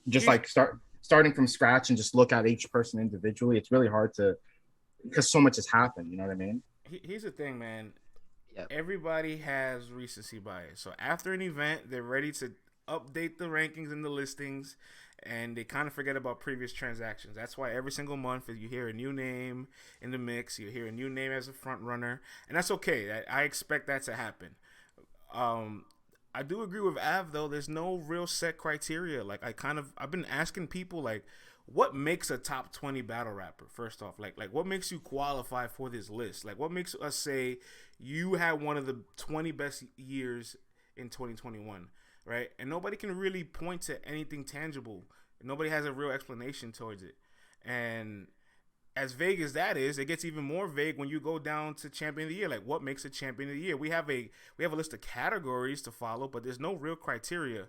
just Here's like starting from scratch and just look at each person individually. It's really hard to because so much has happened. You know what I mean? here's the thing, man. Yep. Everybody has recency bias. So after an event, they're ready to update the rankings and the listings, and they kind of forget about previous transactions. That's why every single month you hear a new name in the mix, you hear a new name as a front runner, and that's okay. I expect that to happen. Um, I do agree with Av though. There's no real set criteria. Like I've been asking people like, what makes a top 20 battle rapper? First off, like what makes you qualify for this list? Like what makes us say you had one of the 20 best years in 2021, right? And nobody can really point to anything tangible. Nobody has a real explanation towards it. And as vague as that is, it gets even more vague when you go down to champion of the year. Like, what makes a champion of the year? We have a list of categories to follow, but there's no real criteria.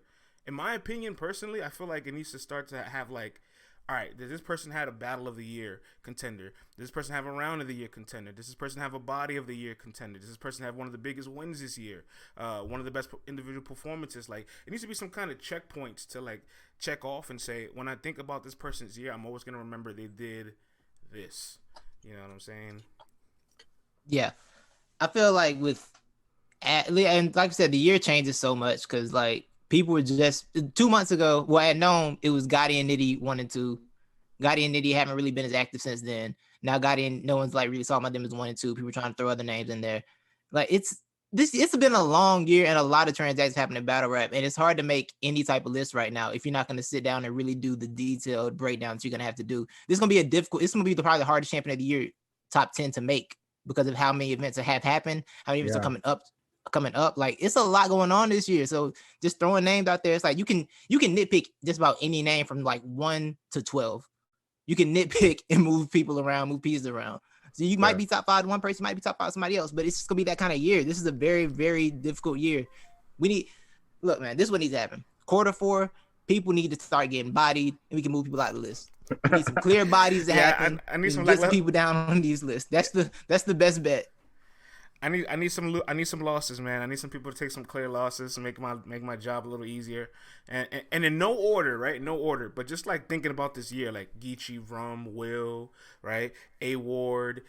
In my opinion, personally, I feel like it needs to start to have like, all right, does this person had a battle of the year contender? Does this person have a round of the year contender? Does this person have a body of the year contender? Does this person have one of the biggest wins this year? One of the best individual performances? Like, it needs to be some kind of checkpoints to like check off and say, when I think about this person's year, I'm always gonna remember they did this. You know what I'm saying? Yeah, I feel like and like I said, the year changes so much because like people were just 2 months ago. Well, I had known it was Gotti and Nitty 1 and 2. Gotti and Nitty haven't really been as active since then. Now Gotti and no one's like really talking about them as 1 and 2. People trying to throw other names in there. Like it's been a long year and a lot of transactions happening in battle rap, and it's hard to make any type of list right now if you're not going to sit down and really do the detailed breakdowns you're going to have to do. This is going to be It's going to be probably the hardest champion of the year top 10 to make because of how many events have happened, how many events are coming up. Like it's a lot going on this year. So just throwing names out there, it's like you can nitpick just about any name from like 1 to 12. You can nitpick and move people around, move pieces around. So you might be top 5 to one person, might be top 5 to somebody else, but it's just gonna be that kind of year. This is a very, very difficult year. Look, man, this is what needs to happen. Quarter 4, people need to start getting bodied, and we can move people out of the list. We need some clear bodies to happen. I need some get some people down on these lists. That's the best bet. I need some losses, man. I need some people to take some clear losses to make my job a little easier, and in no order, right? No order, but just like thinking about this year, like Geechee, Rum, Will, right? A Ward,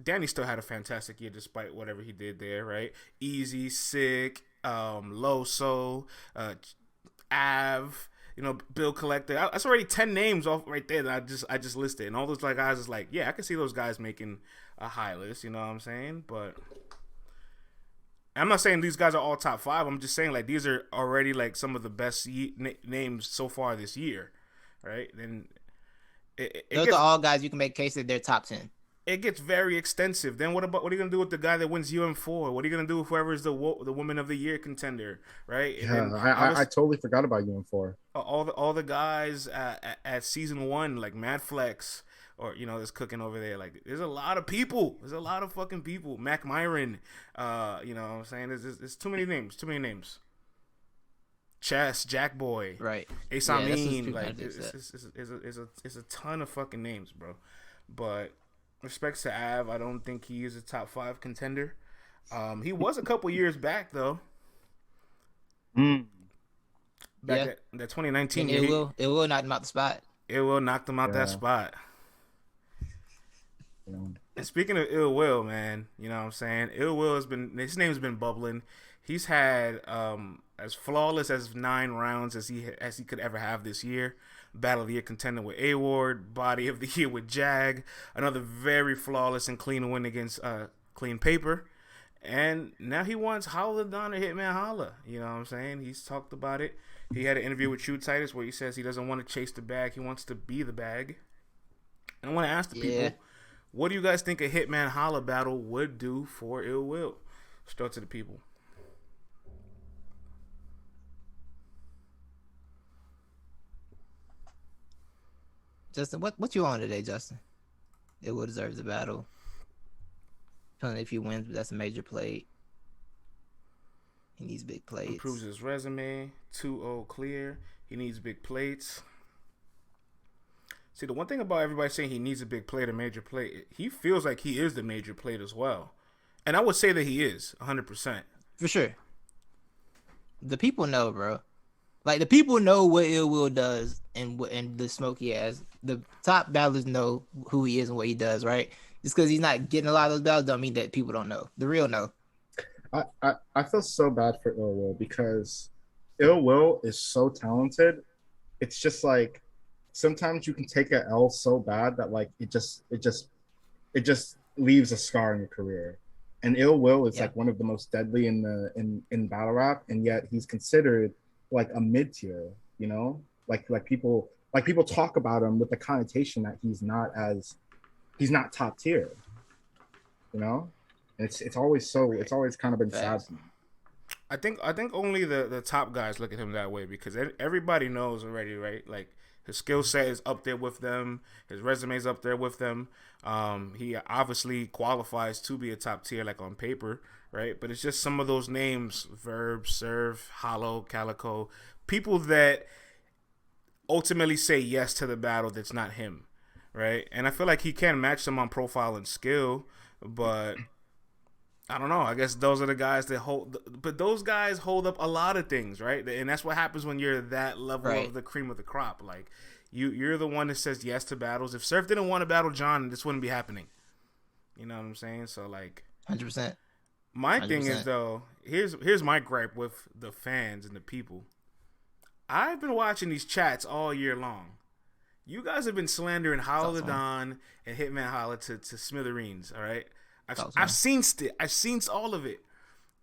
Danny still had a fantastic year despite whatever he did there, right? Easy, Sick, Loso, Av. Bill Collector. That's already 10 names off right there that I just listed, and all those like guys is like, yeah, I can see those guys making a high list. You know what I'm saying? But I'm not saying these guys are all top 5. I'm just saying like these are already like some of the best names so far this year, right? Then those are all guys you can make a case that they're top 10. It gets very extensive. Then what are you gonna do with the guy that wins UM4? What are you gonna do with whoever is the woman of the year contender, right? And yeah, I totally forgot about UM4. All the guys at season 1 like Mad Flex or that's cooking over there. Like there's a lot of people. There's a lot of fucking people. Mac Myron, you know what I'm saying? There's too many names. Chess, Jack Boy, right? Ace Amin, like it's a ton of fucking names, bro. But respects to Av, I don't think he is a top 5 contender. He was a couple years back though. Back that 2019. It will knock him out the spot. It will knock them out that spot. Yeah. And speaking of Ill Will, man, you know what I'm saying? Ill Will his name's been bubbling. He's had as flawless as 9 rounds as he could ever have this year. Battle of the Year contender with A Ward, Body of the Year with Jag, another very flawless and clean win against Clean Paper. And now he wants Holla Don or Hitman Holla. You know what I'm saying? He's talked about it. He had an interview with True Titus where he says he doesn't want to chase the bag. He wants to be the bag. And I want to ask the people, what do you guys think a Hitman Holla battle would do for Ill Will? Start to the people. Justin, what you on today, Justin? It will deserve the battle. If he wins, that's a major plate. He needs big plates. Improves his resume. 2-0 clear. He needs big plates. See, the one thing about everybody saying he needs a big plate, a major plate, he feels like he is the major plate as well. And I would say that he is, 100%. For sure. The people know, bro. Like, the people know what Ill Will does and the smoke he has. The top battlers know who he is and what he does, right? Just because he's not getting a lot of those battles don't mean that people don't know. The real know. I feel so bad for Ill Will because Ill Will is so talented. It's just like sometimes you can take an L so bad that like it just leaves a scar in your career. And Ill Will is like one of the most deadly in battle rap, and yet he's considered like a mid tier. You know, like people talk about him with the connotation that he's not top tier. You know, and it's always kind of been sad to me. I think only the top guys look at him that way because everybody knows already, right? Like his skill set is up there with them, his resume is up there with them. He obviously qualifies to be a top tier, like on paper, right? But it's just some of those names: Verb, Serve, Hollow, Calico, people that ultimately say yes to the battle. That's not him, right? And I feel like he can match them on profile and skill, but I don't know. I guess those are the guys that but those guys hold up a lot of things, right? And that's what happens when you're that level of the cream of the crop. Like you're the one that says yes to battles. If Surf didn't want to battle John, this wouldn't be happening. You know what I'm saying? So like, 100%. My thing is though, here's my gripe with the fans and the people. I've been watching these chats all year long. You guys have been slandering Holla the Don and Hitman Holla to smithereens. All right. I've seen all of it.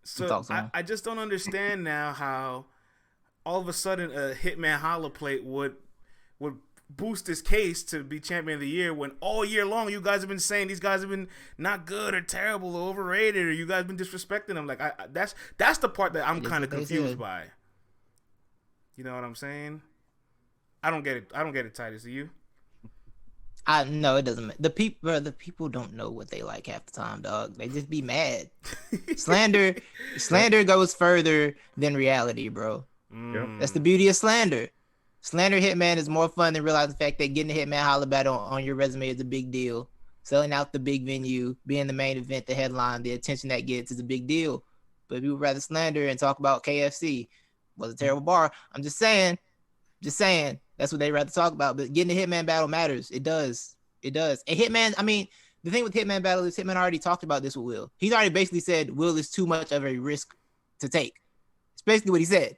So I just don't understand now how all of a sudden a Hitman Holla plate would boost his case to be champion of the year when all year long you guys have been saying these guys have been not good or terrible or overrated or you guys have been disrespecting them. Like that's the part that I'm kind of confused by. You know what I'm saying? I don't get it, Titus. Do you? No, it doesn't. The people don't know what they like half the time, dog. They just be mad. Slander goes further than reality, bro. That's the beauty of slander. Slander Hitman is more fun than realizing the fact that getting a Hitman Holla battle on your resume is a big deal. Selling out the big venue, being the main event, the headline, the attention that gets is a big deal. But people rather slander and talk about KFC. Was a terrible bar. I'm just saying. That's what they rather talk about. But getting a Hitman battle matters. It does. And Hitman, I mean, the thing with Hitman battle is Hitman already talked about this with Will. He's already basically said Will is too much of a risk to take. It's basically what he said.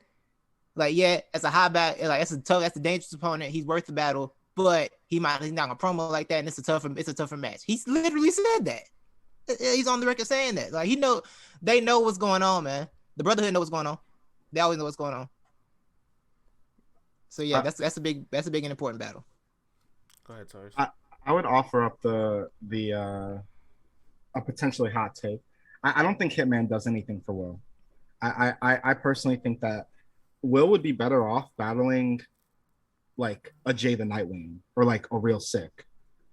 Like, yeah, that's a high battle. Like, that's a dangerous opponent. He's worth the battle, but he's not gonna promo like that, and it's a tougher match. He's literally said that. He's on the record saying that. Like, they know what's going on, man. The Brotherhood know what's going on. They always know what's going on. So yeah, that's a big and important battle. Go ahead, Tars. I would offer up a potentially hot take. I don't think Hitman does anything for Will. I personally think that Will would be better off battling like a Jay the Nightwing or like a Real Sick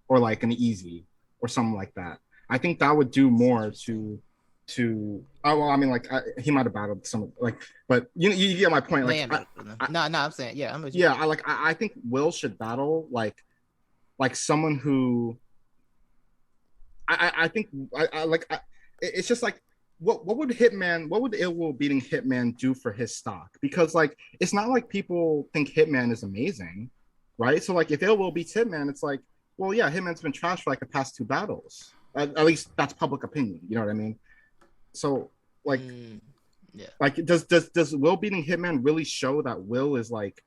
or like an Easy or something like that. I think that would do more to he might have battled some but you get my point. Like I'm saying I think Will should battle like someone who it's just like what would Ill Will beating Hitman do for his stock? Because like it's not like people think Hitman is amazing, right? So like if Ill Will beats Hitman, it's like, well, yeah, Hitman's been trashed for like the past 2 battles. At least that's public opinion. You know what I mean? So like, like does Will beating Hitman really show that Will is like?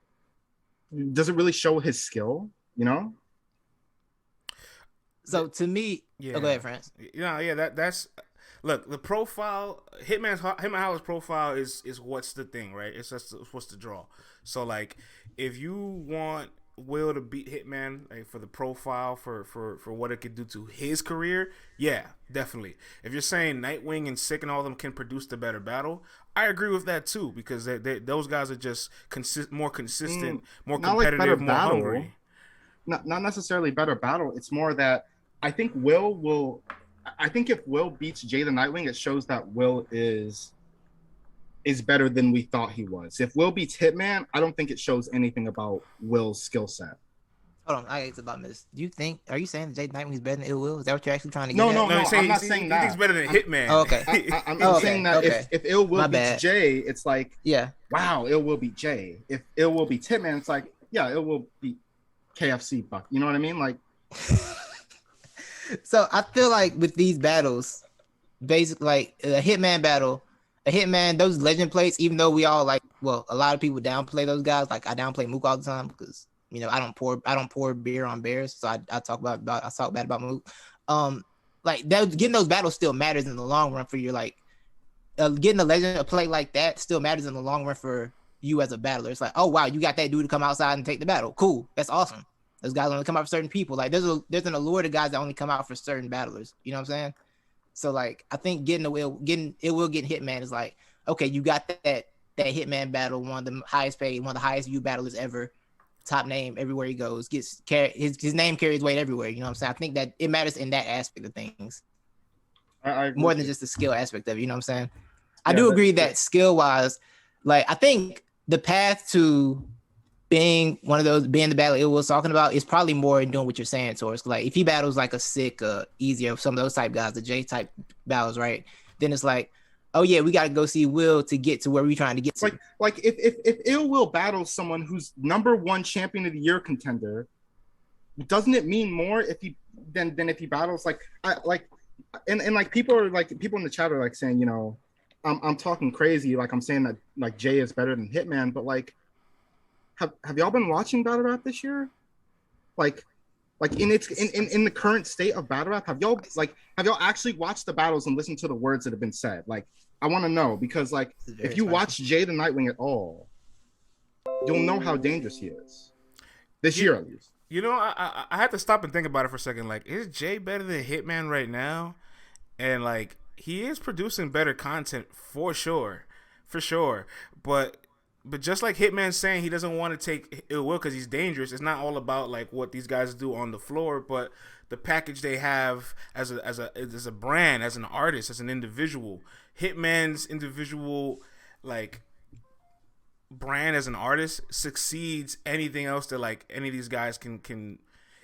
Does it really show his skill? You know. So to me, go ahead, France. That's look, the profile Hitman Holla's profile is what's the thing, right? It's just what's the draw. So like, if you want Will to beat Hitman, like, for the profile for what it could do to his career, yeah, definitely. If you're saying Nightwing and Sick and all of them can produce the better battle, I agree with that too, because those guys are just more consistent, more competitive, more hungry. Not necessarily better battle. It's more that I think if Will beats Jay the Nightwing, it shows that Will is better than we thought he was. If Will beats Hitman, I don't think it shows anything about Will's skill set. Hold on, I asked about this. Are you saying that Jay Nightwing's better than Ill Will? Is that what you're actually trying to get at? No, I'm not saying that. He thinks better than Hitman. Okay. I'm saying that if Ill Will beats Jay, it's like, yeah, wow, Ill Will beat Jay. If Ill Will beats Hitman, it's like, yeah, it will be KFC Buck. You know what I mean? Like, So I feel like with these battles, basically like a Hitman battle, a Hitman, those legend plates, even though we all like, well, a lot of people downplay those guys. Like I downplay Mook all the time because I don't pour beer on bears, so I talk bad about Mook. Like that, getting those battles still matters in the long run for you. Like getting a legend a play like that still matters in the long run for you as a battler. It's like, oh wow, you got that dude to come outside and take the battle. Cool, that's awesome. Those guys only come out for certain people. Like there's an allure to guys that only come out for certain battlers. You know what I'm saying? So like I think getting Hitman is like, okay, you got that Hitman battle, one of the highest paid, one of the highest viewed battlers ever, top name everywhere he goes, his name carries weight everywhere. You know what I'm saying? I think that it matters in that aspect of things. I agree more than just the skill aspect of it. You know what I'm saying? I do agree that skill wise, like I think the path to being the battle it was talking about is probably more in doing what you're saying, Taurus. Like if he battles like a sick, easier, some of those type guys, the J type battles, right? Then it's like, oh yeah, we got to go see Will to get to where we're trying to get to. Like if Ill Will battles someone who's #1 champion of the year contender, doesn't it mean more if he than if he battles people in the chat are like saying, I'm talking crazy, like I'm saying that like Jay is better than Hitman, but like have y'all been watching battle rap this year? Like in the current state of battle rap, have y'all actually watched the battles and listened to the words that have been said? Like I want to know, because like if you watch Jay the Nightwing at all, you'll know how dangerous he is this year at least. I had to stop and think about it for a second. Like, is Jay better than Hitman right now? And like he is producing better content for sure. But just like Hitman's saying he doesn't want to take Ill Will because he's dangerous. It's not all about like what these guys do on the floor, but the package they have as a brand, as an artist, as an individual. Hitman's individual like brand as an artist succeeds anything else that like any of these guys can.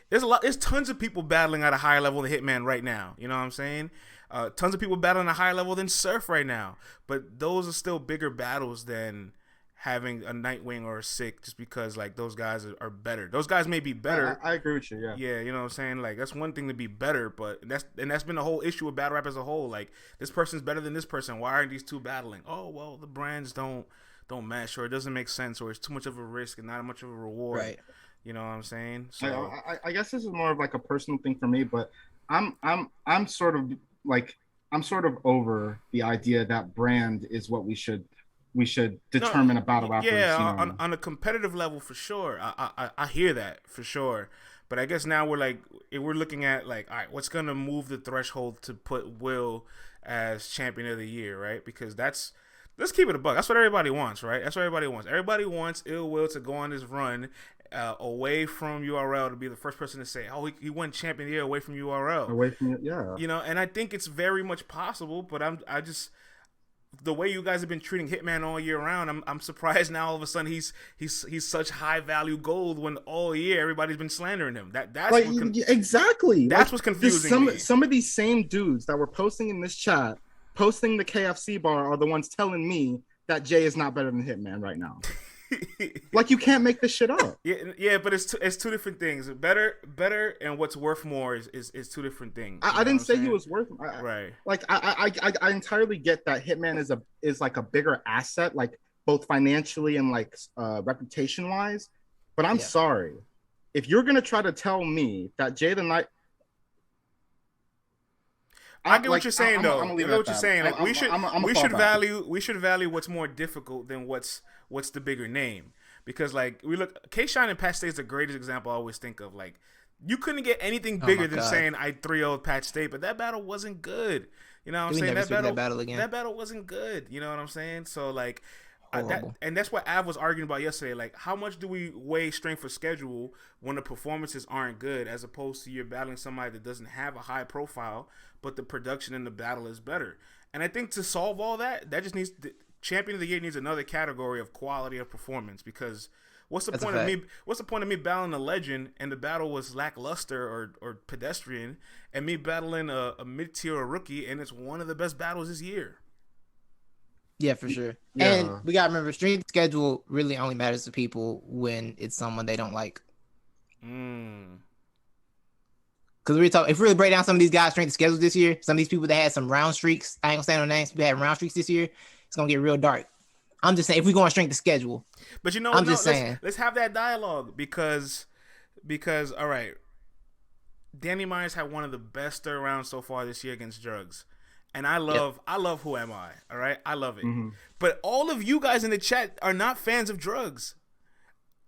There's tons of people battling at a higher level than Hitman right now. You know what I'm saying? Tons of people battling at a higher level than Surf right now. But those are still bigger battles than having a Nightwing or a Sick, just because like those guys are better. Those guys may be better. I agree with you. Yeah. Yeah, you know what I'm saying? Like that's one thing to be better, but that's been the whole issue with battle rap as a whole. Like this person's better than this person. Why aren't these two battling? Oh well, the brands don't mesh, or it doesn't make sense, or it's too much of a risk and not much of a reward. Right. You know what I'm saying? So I guess this is more of like a personal thing for me, but I'm sort of over the idea that brand is what we should determine a battle rapper. Yeah, on a competitive level for sure. I hear that for sure. But I guess now we're looking at like, all right, what's gonna move the threshold to put Will as champion of the year, right? Because let's keep it a buck. That's what everybody wants, right? That's what everybody wants. Everybody wants Ill Will to go on this run away from URL, to be the first person to say, oh, he won champion of the year away from URL. Away from it, yeah. And I think it's very much possible, but I just the way you guys have been treating Hitman all year round, I'm surprised now all of a sudden he's such high value gold when all year everybody's been slandering him. That's like, exactly. That's what's confusing me. Some of these same dudes that were posting in this chat, posting the KFC bar, are the ones telling me that Jay is not better than Hitman right now. Like you can't make this shit up. Yeah, but it's two different things. Better and what's worth more is two different things. I didn't say he was worth right. Like I entirely get that Hitman is like a bigger asset, like both financially and like reputation wise. But I'm sorry, if you're gonna try to tell me that Jay the Night. I get what you're saying, though. I get what you're saying. Like we should value what's more difficult than what's the bigger name. Because like we look, K-Shine and Pat State is the greatest example I always think of. Like you couldn't get anything bigger than saying I 3-0'd Pat State, but that battle wasn't good. You know what I'm saying? That battle wasn't good. You know what I'm saying? So like. And that's what Av was arguing about yesterday. Like, how much do we weigh strength of schedule when the performances aren't good, as opposed to you're battling somebody that doesn't have a high profile, but the production in the battle is better? And I think to solve all that just needs champion of the year needs another category of quality of performance. Because what's the point of me battling a legend and the battle was lackluster or pedestrian, and me battling a mid tier or rookie and it's one of the best battles this year? Yeah, for sure. Yeah. And we gotta remember, strength schedule really only matters to people when it's someone they don't like. Because if we really break down some of these guys' strength schedules this year, some of these people that had some round streaks, I ain't gonna say no names, people that had round streaks this year, it's gonna get real dark. I'm just saying, if we go on strength to schedule, but saying, let's have that dialogue because all right, Danny Myers had one of the best third rounds so far this year against drugs. And I love Who Am I? All right, I love it. Mm-hmm. But all of you guys in the chat are not fans of drugs.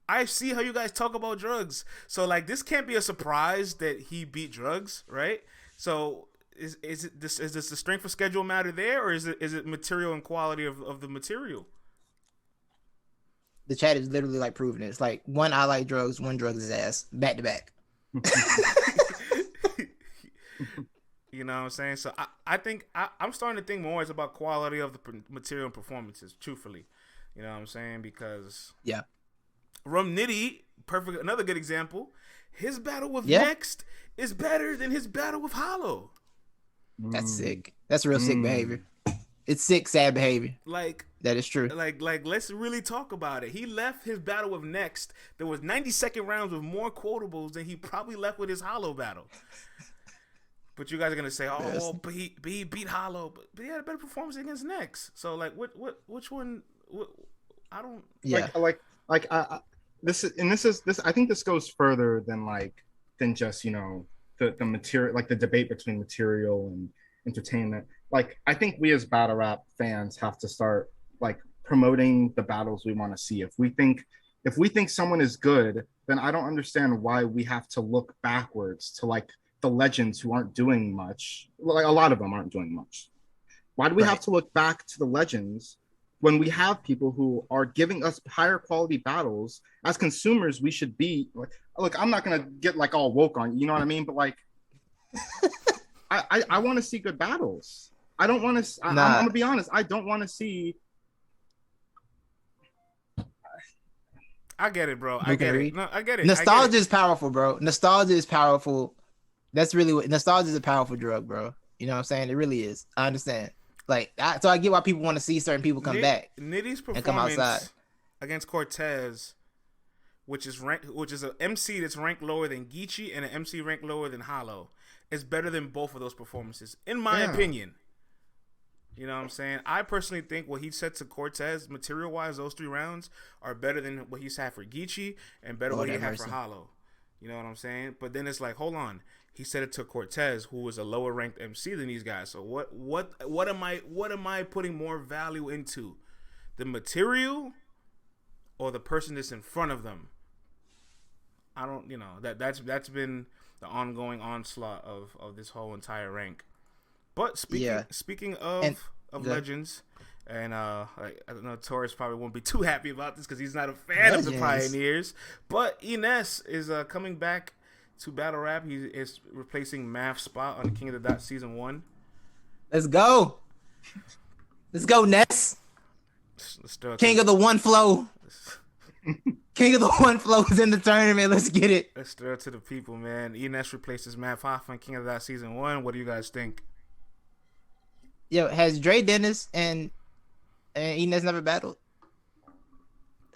I see how you guys talk about drugs. So like, this can't be a surprise that he beat drugs, right? So is this the strength of schedule matter there, or is it material and quality of the material? The chat is literally like proving it. It's like one I like drugs, one drugs is ass, back to back. You know what I'm saying? So I think I'm starting to think more it's about quality of the material and performances, truthfully. You know what I'm saying? Because Nitty, perfect, another good example. His battle with Next is better than his battle with Hollow. That's sick. That's real sick behavior. It's sick, sad behavior. Like, that is true. Like let's really talk about it. He left his battle with Next. There was 90-second rounds with more quotables than he probably left with his Hollow battle. But you guys are gonna say, but he beat Hollow, but he had a better performance against Next. So like, which one? I don't. Yeah. This I think this goes further than just the material, like the debate between material and entertainment. Like, I think we as battle rap fans have to start like promoting the battles we want to see. If we think someone is good, then I don't understand why we have to look backwards to like the legends who aren't doing much. Like, a lot of them aren't doing much. Why do we have to look back to the legends when we have people who are giving us higher quality battles? As consumers, we should be like, look, I'm not gonna get like all woke on you know what I mean, but like I want to see good battles. I don't want to. I'm gonna be honest. I don't want to see. I get it, bro. I get it. No, I get it. Nostalgia is powerful, bro. Nostalgia is powerful. That's really what nostalgia is, a powerful drug, bro. You know what I'm saying? It really is. I understand. Like, so I get why people want to see certain people come back. Nitty's performance and come outside against Cortez, which is an MC that's ranked lower than Geechee and an MC ranked lower than Hollow, is better than both of those performances, in my opinion. You know what I'm saying? I personally think what he said to Cortez, material-wise, those 3 rounds are better than what he's had for Geechee and better what he had for Hollow. You know what I'm saying? But then it's like, hold on. He said it to Cortez, who was a lower ranked MC than these guys. So what am I putting more value into? The material or the person that's in front of them? I don't, that's been the ongoing onslaught of this whole entire rank. But speaking of legends, and I don't know, Torres probably won't be too happy about this because he's not a fan of the Pioneers. But Ness is coming back to battle rap. He is replacing Math's spot on the King of the Dot season 1. Let's go, Ness. King of the One Flow. King of the One Flow is in the tournament. Let's get it. Let's stir to the people, man. Ness replaces Math Hoff on King of the Dot season 1. What do you guys think? Yo, has Dre Dennis and Ness never battled?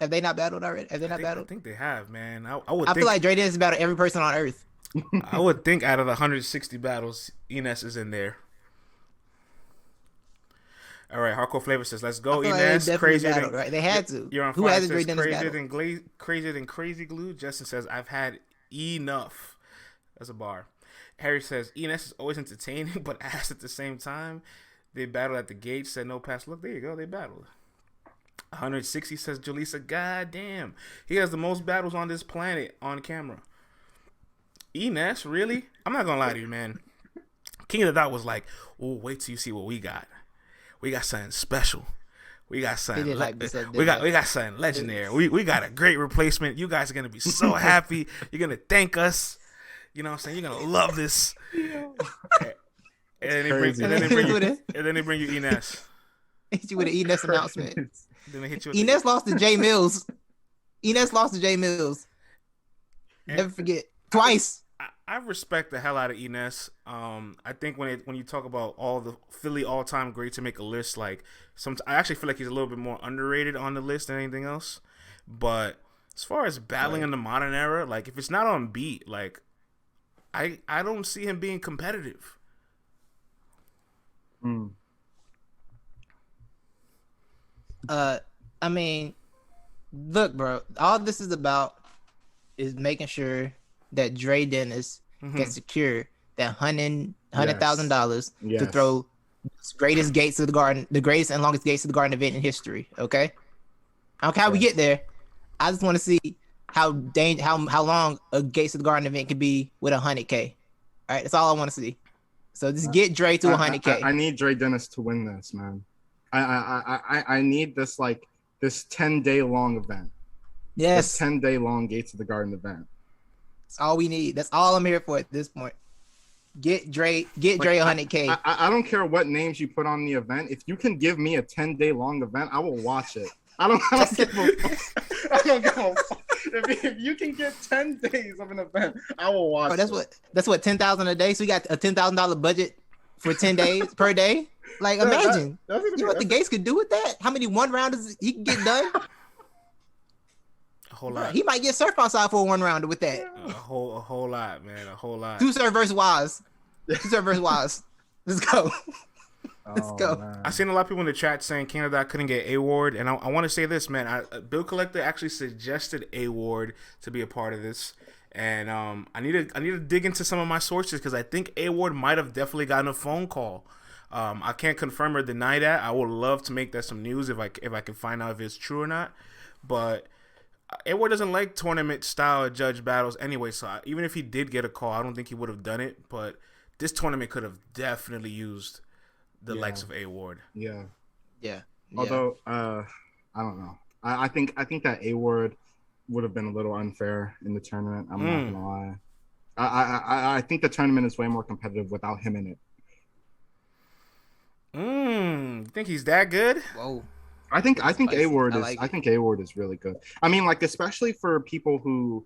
Have they not battled already? Have they not battled? I think they have, man. I feel like Dre Dennis battled every person on Earth. I would think out of the 160 battles, Ness is in there. All right, Hardcore Flavor says, "Let's go, Ness." Like crazier than right? They had to. You're on Who fire. has a Dre Dennis battle? Crazier than Crazy Glue. Justin says, "I've had enough." That's a bar. Harry says, "Ness is always entertaining, but ass at the same time." They battled at the gate, said no pass. Look, there you go. They battled. 160 says Jaleesa, God damn. He has the most battles on this planet on camera. Ness, really? I'm not gonna lie to you, man. King of the Dot was like, oh, wait till you see what we got. We got something special. We got something we got something legendary. We got a great replacement. You guys are gonna be so happy. You're gonna thank us. You know what I'm saying? You're gonna love this. And then they bring you Ness. Hit you with an Ness announcement. Then they hit you. Ness lost to Jay Mills. Ness lost to Jay Mills. Never forget. Twice. I respect the hell out of Ness. I think when you talk about all the Philly all time greats to make a list, like I actually feel like he's a little bit more underrated on the list than anything else. But as far as battling in the modern era, like if it's not on beat, like I don't see him being competitive. I mean, look, bro. All this is about is making sure that Dre Dennis can secure that $100,000 to throw the greatest gates of the garden, the greatest and longest gates of the garden event in history. Okay, I don't care how we get there. I just want to see how long a gates of the garden event could be with $100K. All right, that's all I want to see. So just get Dre to $100K. I need Dre Dennis to win this, man. I need this 10-day long event. Yes, 10-day long gates of the garden event. That's all we need. That's all I'm here for at this point. Get Dre $100K. I don't care what names you put on the event. If you can give me a 10-day long event, I will watch it. I don't give a fuck. I don't give a fuck. If you can get 10 days of an event, I will watch it. That's what $10,000 a day. So we got a $10,000 budget for 10 days per day. Like imagine you know what the Gates could do with that. How many one rounders he can get done? A whole lot. He might get surf outside for a one rounder with that. A whole lot, man. A whole lot. Two serve versus Wise. Let's go. Let's go. Man. I seen a lot of people in the chat saying Canada couldn't get A Ward, and I want to say this, man. Bill Collector actually suggested A Ward to be a part of this, and I need to dig into some of my sources because I think A Ward might have definitely gotten a phone call. I can't confirm or deny that. I would love to make that some news if I can find out if it's true or not. But A Ward doesn't like tournament style judge battles anyway, so even if he did get a call, I don't think he would have done it. But this tournament could have definitely used the likes of A Ward. Yeah. Although I don't know. I think that A Ward would have been a little unfair in the tournament. I'm not gonna lie. I think the tournament is way more competitive without him in it. You think he's that good? Whoa. I think A Ward is like I think A Ward is really good. I mean, like especially for people who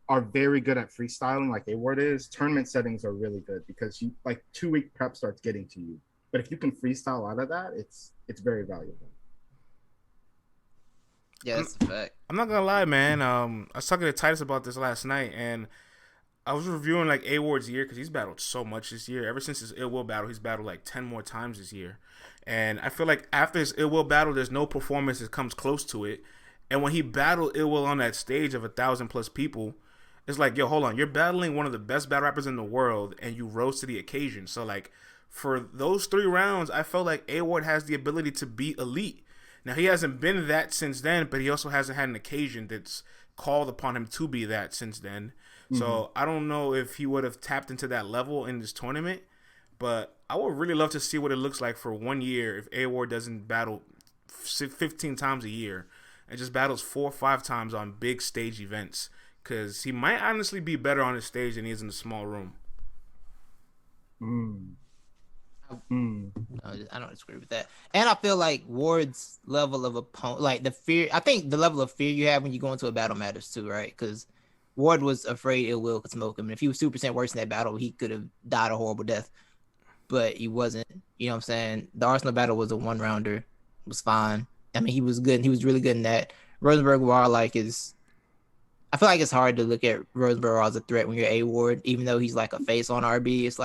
are very good at freestyling, like A Ward is. Tournament settings are really good because you 2-week prep starts getting to you. But if you can freestyle out of that, it's very valuable. Yeah, that's a fact. I'm not gonna lie, man. I was talking to Titus about this last night, and I was reviewing A Ward's year because he's battled so much this year. Ever since his Ill Will battle, he's battled 10 more times this year. And I feel like after his Ill Will battle, there's no performance that comes close to it. And when he battled Ill Will on that stage of 1,000+ people, it's like, yo, hold on, you're battling one of the best battle rappers in the world, and you rose to the occasion. So for those 3 rounds, I felt like A Ward has the ability to beat elite. Now he hasn't been that since then, but he also hasn't had an occasion that's called upon him to be that since then. So I don't know if he would have tapped into that level in this tournament, but I would really love to see what it looks like for 1 year if A Ward doesn't battle 15 times a year and just battles 4 or 5 times on big stage events, because he might honestly be better on the stage than he is in a small room. No, I don't disagree with that. And I feel like Ward's level of opponent, the fear, I think the level of fear you have when you go into a battle matters too, right? Because Ward was afraid Ill Will could smoke him. And if he was 2% worse in that battle, he could have died a horrible death. But he wasn't. You know what I'm saying? The Arsenal battle was a 1-rounder. It was fine. I mean, he was good. He was really good in that. Rosenberg War is... I feel like it's hard to look at Rosenberg War as a threat when you're A Ward, even though he's a face on RB. It's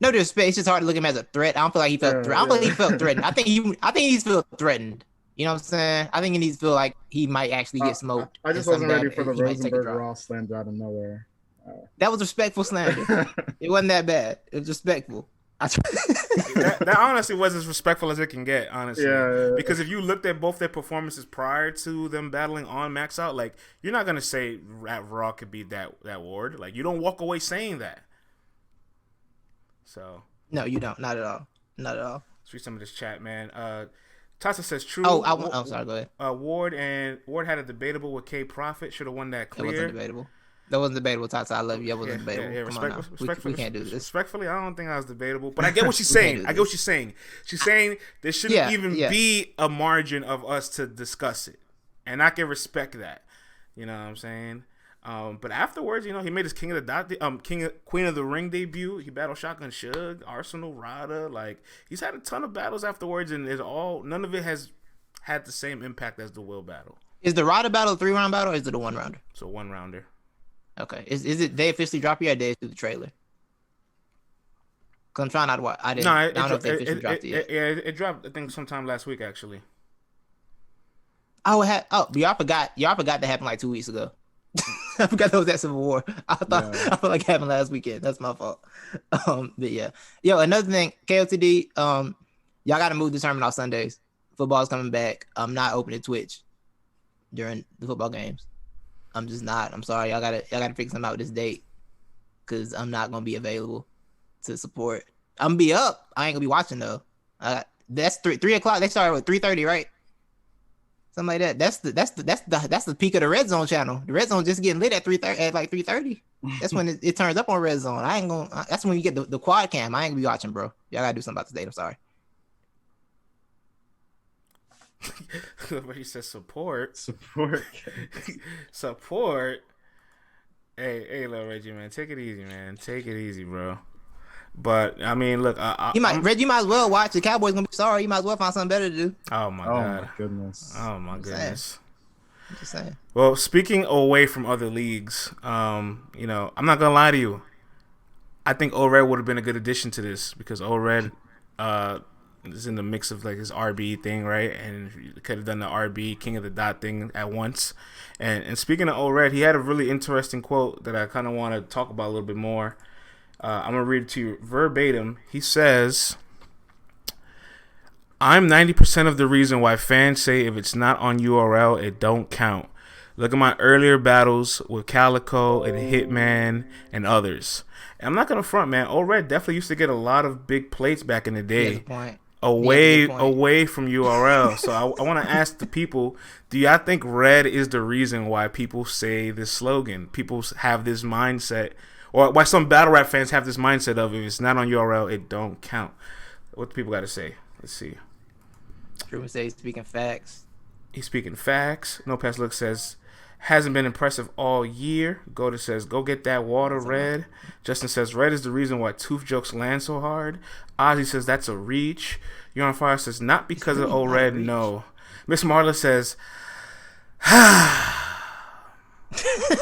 no disrespect. It's just hard to look at him as a threat. I don't feel like he felt threatened. I don't think he felt threatened. I think he's felt threatened. You know what I'm saying? I think he needs to feel like he might actually get smoked. I just wasn't ready for the Rosenberg Raw slander out of nowhere. That was respectful slander. It wasn't that bad. It was respectful. that honestly was as respectful as it can get, honestly. Yeah. Because if you looked at both their performances prior to them battling on Max Out, you're not gonna say that Raw could be that Ward. You don't walk away saying that. So no, you don't. Not at all. Not at all. Let's read some of this chat, man. Tasa says true. I'm sorry. Go ahead. Ward had a debatable with K Profit. Should have won that clear. That wasn't debatable. That wasn't debatable, Tata. I love you. That wasn't debatable. Yeah, Come on now. We can't do this. Respectfully, I don't think that was debatable. But I get what she's saying. I get what she's saying. She's saying there shouldn't even be a margin of us to discuss it. And I can respect that. You know what I'm saying? But afterwards, you know, he made his Queen of the Ring debut. He battled Shotgun Suge, Arsenal, Rada. Like, he's had a ton of battles afterwards, and none of it has had the same impact as the Will battle. Is the Rada battle a 3-round battle, or is it a 1-rounder? It's a 1-rounder. Okay. Is it they officially drop you, or they do the trailer? Cause I'm trying not to watch. I don't know if they officially dropped it yet. Yeah, it dropped, I think, sometime last week, actually. Y'all forgot that happened like 2 weeks ago. I forgot that was at Civil War. I feel like it happened last weekend. That's my fault. But yeah. Yo, another thing, KOTD, y'all gotta move the tournament off Sundays. Football's coming back. I'm not opening Twitch during the football games. I'm just not. I'm sorry. Y'all gotta figure something out with this date. Cause I'm not gonna be available to support. I'm gonna be up. I ain't gonna be watching though. That's 3 o'clock. They started with 3:30, right? Something like that. That's the peak of the Red Zone channel. The Red Zone just getting lit at 3:30 at like 3:30. That's when it turns up on Red Zone. I ain't gonna. That's when you get the quad cam. I ain't gonna be watching, bro. Y'all gotta do something about this date. I'm sorry. But he says support. Support. Hey, little Reggie, man, take it easy, man. Take it easy, bro. But I mean, look, Reggie might as well watch. The Cowboys gonna be sorry. You might as well find something better to do. Oh my god. My goodness. Oh my goodness. I'm just saying. Well, speaking away from other leagues, you know, I'm not gonna lie to you. I think O-Red would have been a good addition to this because O-Red is in the mix of like his RB thing, right? And he could have done the RB King of the Dot thing at once. And speaking of O-Red, he had a really interesting quote that I kind of want to talk about a little bit more. I'm going to read it to you verbatim. He says, "I'm 90% of the reason why fans say if it's not on URL, it don't count. Look at my earlier battles with Calico and Hitman and others." And I'm not going to front, man. O-Red definitely used to get a lot of big plates back in the day. Away from URL. So I want to ask the people, do y'all think red is the reason why people say this slogan? People have this mindset, or why some battle rap fans have this mindset of if it's not on URL, it don't count. What do people got to say? Let's see. Truman says he's speaking facts. He's speaking facts. No Pass Look says, hasn't been impressive all year. Goda says, go get that water, Red. Justin says, red is the reason why Tooth Jokes land so hard. Ozzy says, that's a reach. You're on Fire says, not because of O-Red, no. Miss Marla says,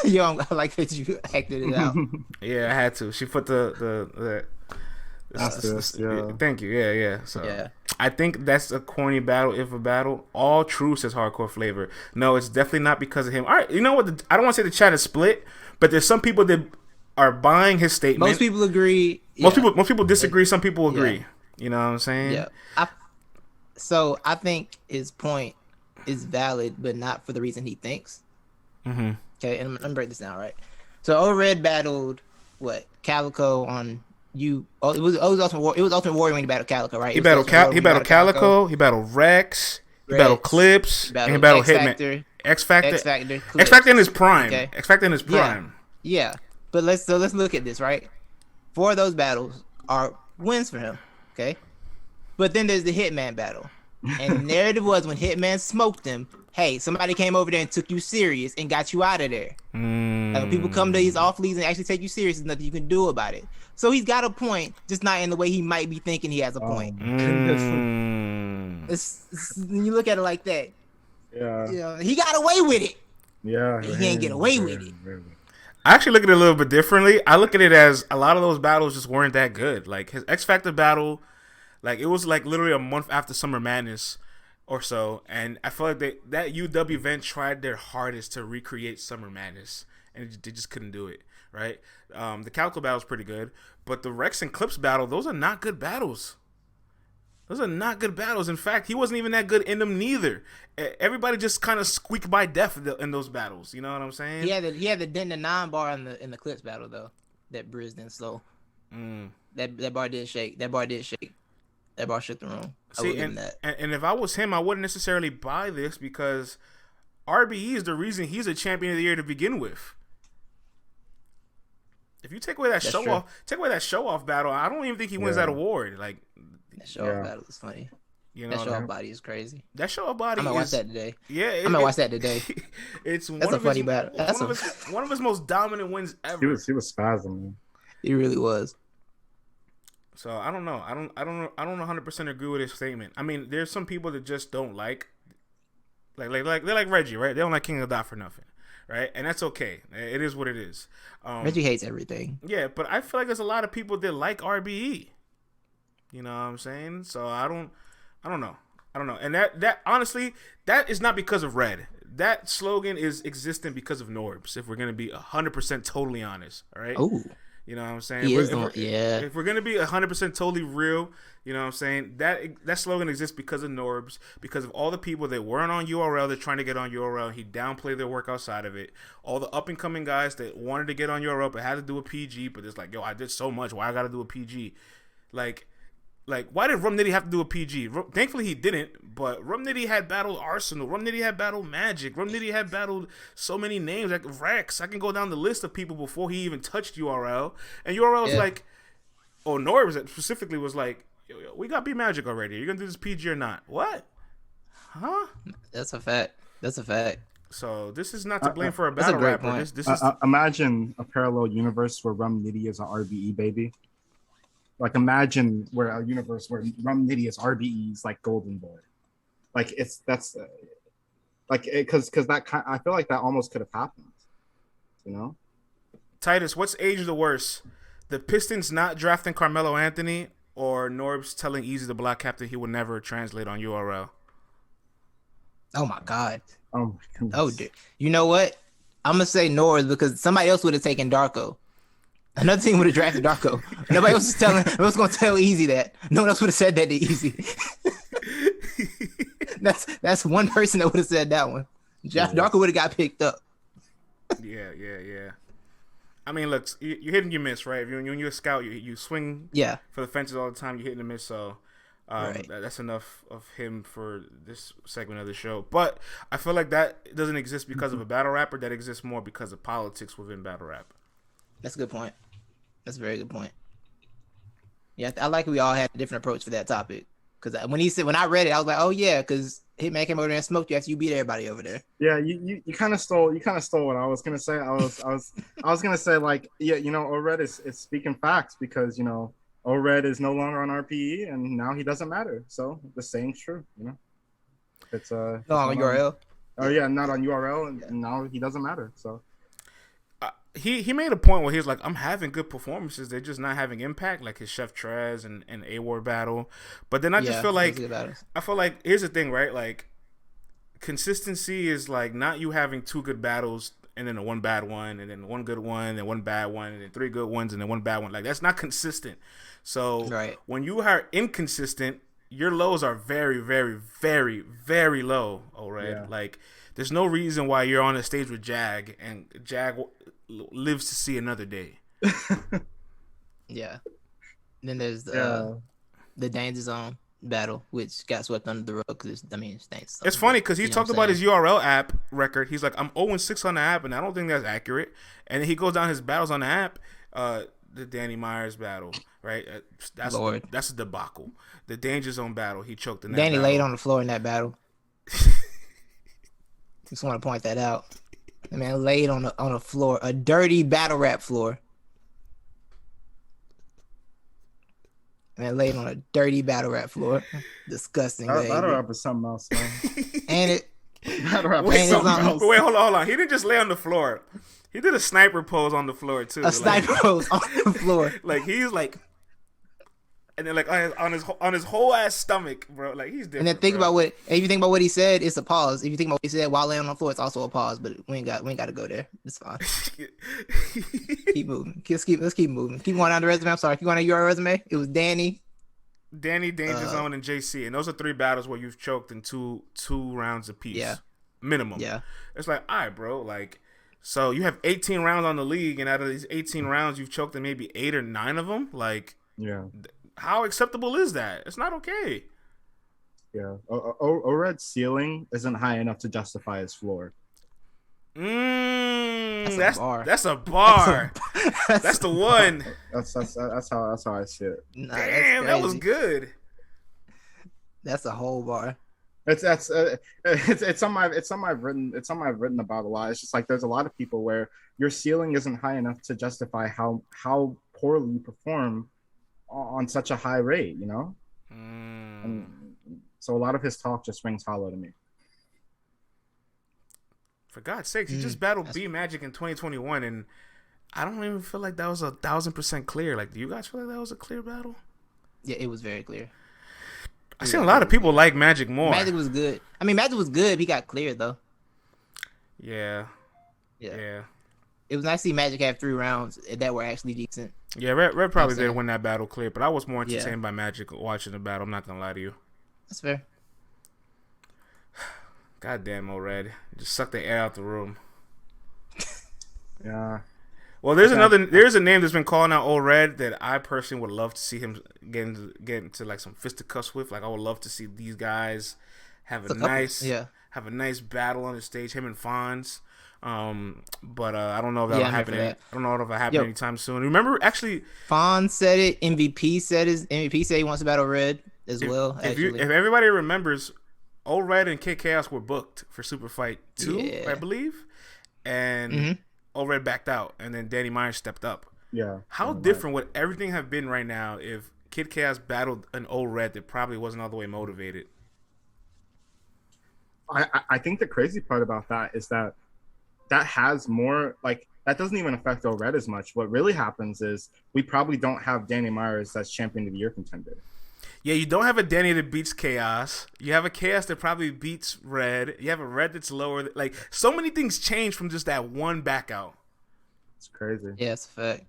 Yo, I like that you acted it out. Yeah, I had to. She put the thank you. Yeah. So yeah. I think that's a corny battle, if a battle. All true, says Hardcore Flavor. No, it's definitely not because of him. All right, you know what? I don't want to say the chat is split, but there's some people that are buying his statement. Most people agree. Most people disagree. Some people agree. Yeah. You know what I'm saying? Yeah. So I think his point is valid, but not for the reason he thinks. Mm-hmm. Okay, and let me break this down, right? So O-Red battled Calico on you. Oh, it was Ultimate War. It was Ultimate Warrior when he battled Calico, right? He battled Calico. He battled Rex. He battled Clips. And he battled Hitman. X Factor in his prime. Okay. X Factor in his prime. Yeah. But let's look at this, right? 4 of those battles are wins for him. Okay. But then there's the Hitman battle. And the narrative was when Hitman smoked him, hey, somebody came over there and took you serious and got you out of there. Like, when people come to these off leagues and actually take you serious, there's nothing you can do about it. So he's got a point, just not in the way he might be thinking he has a point. When you look at it like that, he got away with it. Yeah, he ain't get away with it. I actually look at it a little bit differerently. I look at it as a lot of those battles just weren't that good. Like his X Factor battle, like it was like literally a month after Summer Madness or so, and I feel like that UW event tried their hardest to recreate Summer Madness, and they just couldn't do it. Right? The Calico battle is pretty good, but the Rex and Clips battle, those are not good battles. Those are not good battles. In fact, he wasn't even that good in them neither. Everybody just kind of squeaked by death in those battles. You know what I'm saying? He had the Den to 9 bar in the Clips battle though. That Briz didn't slow. That bar did shake. That bar shook the room. See, and if I was him, I wouldn't necessarily buy this because RBE is the reason he's a champion of the year to begin with. If you take away that show off battle, I don't even think he wins that award. Like that show off battle is funny. You know, that show up body is crazy. That show up body. I'm gonna watch that today. Yeah, I'm gonna watch that today. It's that's a funny battle. That's one of his most dominant wins ever. He was spazzing, man. He really was. So I don't know. I don't 100% agree with his statement. I mean, there's some people that just don't like they're like Reggie, right? They don't like King of the Dot for nothing, right? And that's okay. It is what it is. Reggie hates everything. Yeah, but I feel like there's a lot of people that like RBE. You know what I'm saying? So I don't know. And that honestly, that is not because of Red. That slogan is existent because of Norbs. If we're gonna be 100% totally honest, all right? Oh, you know what I'm saying? If we're gonna be 100% totally real, you know what I'm saying? That slogan exists because of Norbs, because of all the people that weren't on URL, that trying to get on URL. He downplayed their work outside of it. All the up and coming guys that wanted to get on URL but had to do a PG, but it's like, yo, I did so much. Why I gotta do a PG? Like, why did Rum Nitty have to do a PG? Thankfully, he didn't, but Rum Nitty had battled Arsenal. Rum Nitty had battled Magic. Rum Nitty had battled so many names, like Rex. I can go down the list of people before he even touched URL. And URL was like, Norbs specifically was like, yo, we got B Magic already. Are you going to do this PG or not? What? Huh? That's a fact. So this is not to blame for a battle rapper. This is imagine a parallel universe where Rum Nitty is an RBE baby. Like, imagine where a universe where Rum Nitty is RBE's like Golden Boy. Like, because that I feel like that almost could have happened. You know, Titus, what's age the worst? The Pistons not drafting Carmelo Anthony, or Norbs telling Easy the Black Captain he would never translate on URL? Oh my God. Oh my goodness. Oh, dude. You know what? I'm gonna say Norbs because somebody else would have taken Darko. Another team would have drafted Darko. Nobody else was going to tell Easy that. No one else would have said that to Easy. That's one person that would have said that one. Darko would have got picked up. Yeah. I mean, look, you hit and you miss, right? When you're a scout, you swing for the fences all the time. You hit and miss, so right. That's enough of him for this segment of the show. But I feel like that doesn't exist because of a battle rapper. That exists more because of politics within battle rap. That's a good point. That's a very good point. Yeah, I like we all had a different approach for that topic. Because when I read it, I was like, oh yeah, because Hitman came over there and smoked you after you beat everybody over there. Yeah, you kind of stole what I was gonna say. I was gonna say, like, yeah, you know, ORED is speaking facts because, you know, ORED is no longer on RPE and now he doesn't matter. So the saying's true, you know. It's not on URL. Oh yeah, not on URL, and now he doesn't matter. So. He made a point where he was like, I'm having good performances. They're just not having impact, like his Chef Trez and A-War battle. But then I just feel like, here's the thing, right? Like, consistency is like not you having two good battles and then one bad one and then one good one and one bad one and then three good ones and then one bad one. Like, that's not consistent. So when you are inconsistent, your lows are very, very, very, very low, all right? Yeah. Like, there's no reason why you're on a stage with Jag and Jag lives to see another day. Yeah. Then there's the Danger Zone battle, which got swept under the rug because it's funny because he talked about his URL app record. He's like, I'm 0-6 on the app, and I don't think that's accurate. And then he goes down his battles on the app. The Danny Myers battle, right? That's a debacle. The Danger Zone battle, he choked in that Danny battle. laid on the floor in that battle. Just want to point that out. The man laid on a floor, a dirty battle rap floor. Man laid on a dirty battle rap floor. Disgusting. Battle rap is something else, man. And battle rap is something else. Wait, hold on. He didn't just lay on the floor. He did a sniper pose on the floor too. A sniper pose on the floor. Like he's like, and then like on his whole ass stomach, bro. Like he's different. And then if you think about what he said, it's a pause. If you think about what he said while laying on the floor, it's also a pause. But we ain't got to go there. It's fine. Keep moving. Let's keep moving. Keep going down the resume. I'm sorry. Keep going on your resume. It was Danny, Danger Zone, and JC, and those are three battles where you've choked in two rounds apiece. Yeah. Minimum. Yeah. It's like, all right, bro. Like, so you have 18 rounds on the league, and out of these 18 rounds, you've choked in maybe 8 or 9 of them. Like, yeah. How acceptable is that? It's not okay. Yeah. ORED's ceiling isn't high enough to justify his floor. That's a bar. That's the one. That's how I see it. Nah, damn, that was good. That's a whole bar. It's something I've written about a lot. It's just like there's a lot of people where your ceiling isn't high enough to justify how poorly you perform on such a high rate, you know. And so a lot of his talk just rings hollow to me. For God's sakes, he just battled B Magic in 2021, and I don't even feel like that was 1,000% clear. Like, do you guys feel like that was a clear battle? Yeah, it was very clear. I seen a lot of people like Magic more. Magic was good. I mean, Magic was good. He got cleared though. Yeah. It was nice to see Magic have 3 rounds that were actually decent. Yeah, Red probably did win that battle clear, but I was more entertained by Yeah. Magic watching the battle. I'm not gonna lie to you. That's fair. God damn, Red, just suck the air out the room. Yeah. Well, there's a name that's been calling out Old Red that I personally would love to see him get into like some fisticuffs with. Like, I would love to see these guys have a nice battle on the stage, him and Fonz. But I don't know if that'll happen. I don't know if it'll happen anytime soon. Remember, actually, Fonz said it. MVP said he wants to battle Red as well. If everybody remembers, Old Red and Kid Chaos were booked for Super Fight 2, I believe, and Old Red backed out, and then Danny Myers stepped up. Yeah. How different would everything have been right now if Kid Chaos battled an Old Red that probably wasn't all the way motivated? I think the crazy part about that is that has more, like, that doesn't even affect Old Red as much. What really happens is we probably don't have Danny Myers as Champion of the Year contender. Yeah, you don't have a Danny that beats Chaos. You have a Chaos that probably beats Red. You have a Red that's lower. Like, so many things change from just that one back out. It's crazy. Yeah, it's a fact.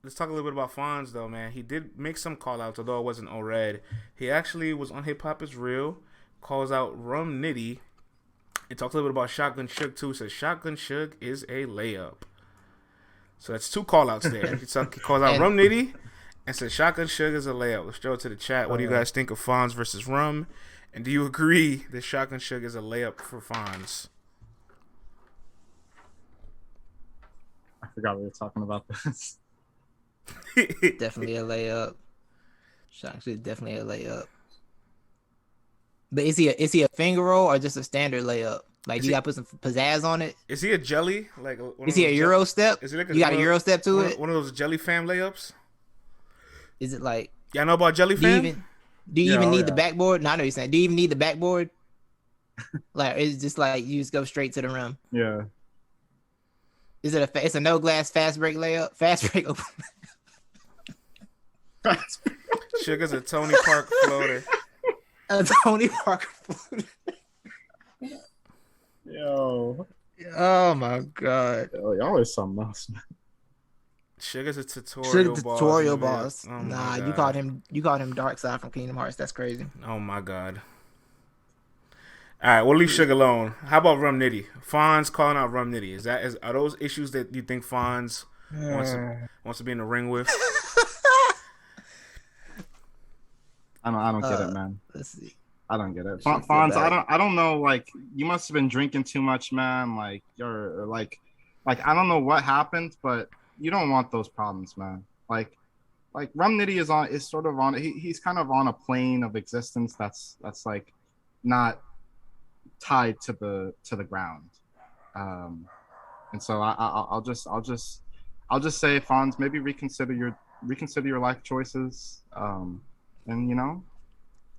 Let's talk a little bit about Fonz, though, man. He did make some call-outs, although it wasn't all Red. He actually was on Hip Hop Is Real, calls out Rum Nitty, and talked a little bit about Shotgun Suge, too. He says Shotgun Suge is a layup. So that's 2 call-outs there. He calls out Rum Nitty and says Shotgun Suge is a layup. Let's throw it to the chat. What do you guys think of Fonz versus Rum? And do you agree that Shotgun Suge is a layup for Fonz? I forgot we were talking about this. Definitely a layup. Shotgun Suge definitely a layup. But is he a finger roll or just a standard layup? Like, you gotta put some pizzazz on it. Is he a jelly? Like, is he a Euro step? Is it like you got a Euro step to it? One of those Jelly Fam layups? Is it like? Y'all know about Jelly Fam? Do you even need the backboard? No, I know you're saying. Do you even need the backboard? Like, it's just like you just go straight to the rim. Yeah. Is it it's a no glass fast break layup? Fast break. Sugar's a Tony Park floater. A Tony Parker floater. Yo. Oh my god. Yo, y'all are something else, man. Sugar's a tutorial boss. Oh, nah, you called him Dark Side from Kingdom Hearts. That's crazy. Oh my god. All right, we'll leave Sugar alone. How about Rum Nitty? Fonz calling out Rum Nitty. Are those issues that you think Fonz wants to be in the ring with? I don't get it, man. Let's see. I don't get it. Fonz, I don't know. Like, you must have been drinking too much, man. Like, you're like I don't know what happened, but you don't want those problems, man. Like Rum Nitty is sort of on. He's kind of on a plane of existence that's like not tied to the ground. And so I'll just say, Fonz, maybe reconsider your life choices. And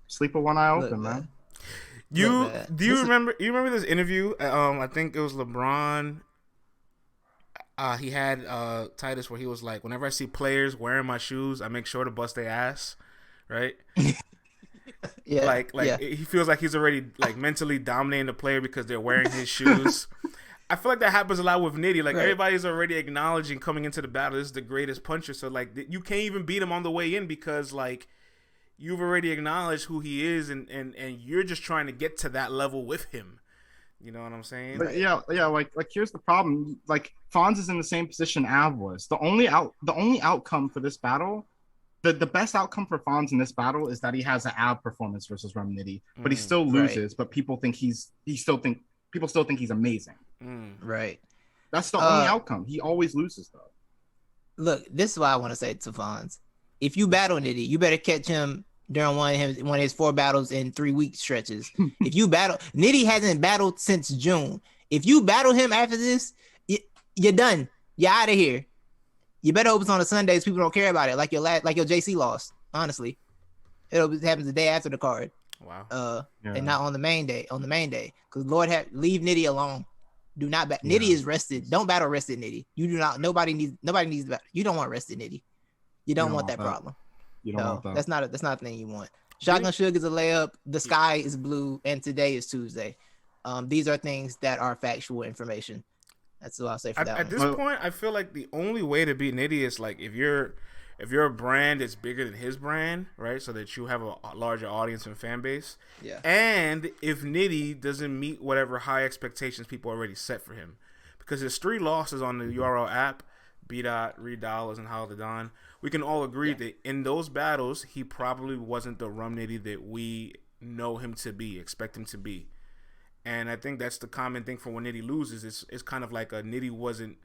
sleep with one eye open, man. Do you remember this interview? I think it was LeBron. He had Titus where he was like, whenever I see players wearing my shoes, I make sure to bust their ass, right? Yeah. He feels like he's already like mentally dominating the player because they're wearing his shoes. I feel like that happens a lot with Nitty. Like, everybody's already acknowledging coming into the battle, this is the greatest puncher. So like, you can't even beat him on the way in because like, you've already acknowledged who he is, and you're just trying to get to that level with him. You know what I'm saying? But yeah. Like here's the problem. Like, Fonz is in the same position Av was. The only outcome for this battle, the best outcome for Fonz in this battle is that he has an Av performance versus Rum Nitty, but he still loses. But people think people still think he's amazing. Right. That's the only outcome. He always loses though. Look, this is what I want to say to Fonz. If you battle Nitty, you better catch him during one of his 4 battles in 3-week stretches. If you battle, Nitty hasn't battled since June. If you battle him after this, you're done. You're out of here. You better hope it's on a Sunday so people don't care about it, like your JC loss. Honestly, it happens the day after the card. Wow. And not on the main day. Because Lord leave Nitty alone. Do not Nitty is rested. Don't battle rested Nitty. You do not. Nobody needs to battle. You don't want rested Nitty. You don't want that problem. You don't want that. That's not the thing you want. Shotgun Sugar is a layup. The sky is blue, and today is Tuesday. These are things that are factual information. That's what I'll say for that. At this point, I feel like the only way to beat Nitty is like if you're a brand that's bigger than his brand, right? So that you have a larger audience and fan base. Yeah. And if Nitty doesn't meet whatever high expectations people already set for him, because there's 3 losses on the URL app, B-Dot, Reed Dollars, and How the Don. We can all agree that in those battles, he probably wasn't the Rum Nitty that we know him to be, expect him to be. And I think that's the common thing for when Nitty loses. It's kind of like a Nitty wasn't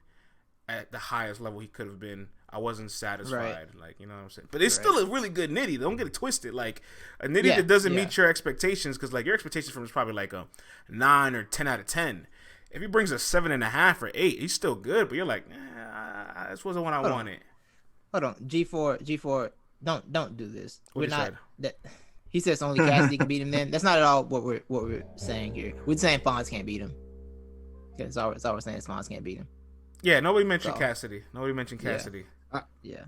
at the highest level he could have been. I wasn't satisfied. Right. Like, you know what I'm saying? But it's still a really good Nitty. Don't get it twisted. Like, a Nitty that doesn't meet your expectations, because, like, your expectations from him is probably like a 9 or 10 out of 10. If he brings a 7.5 or 8, he's still good, but you're like, this wasn't what I wanted. Hold on. G4, don't do this. We're not that. He says only Cassidy can beat him. Then that's not at all what we're saying here. We're saying Fonz can't beat him. That's all we're saying is Fonz can't beat him. Yeah, nobody mentioned Cassidy. Yeah.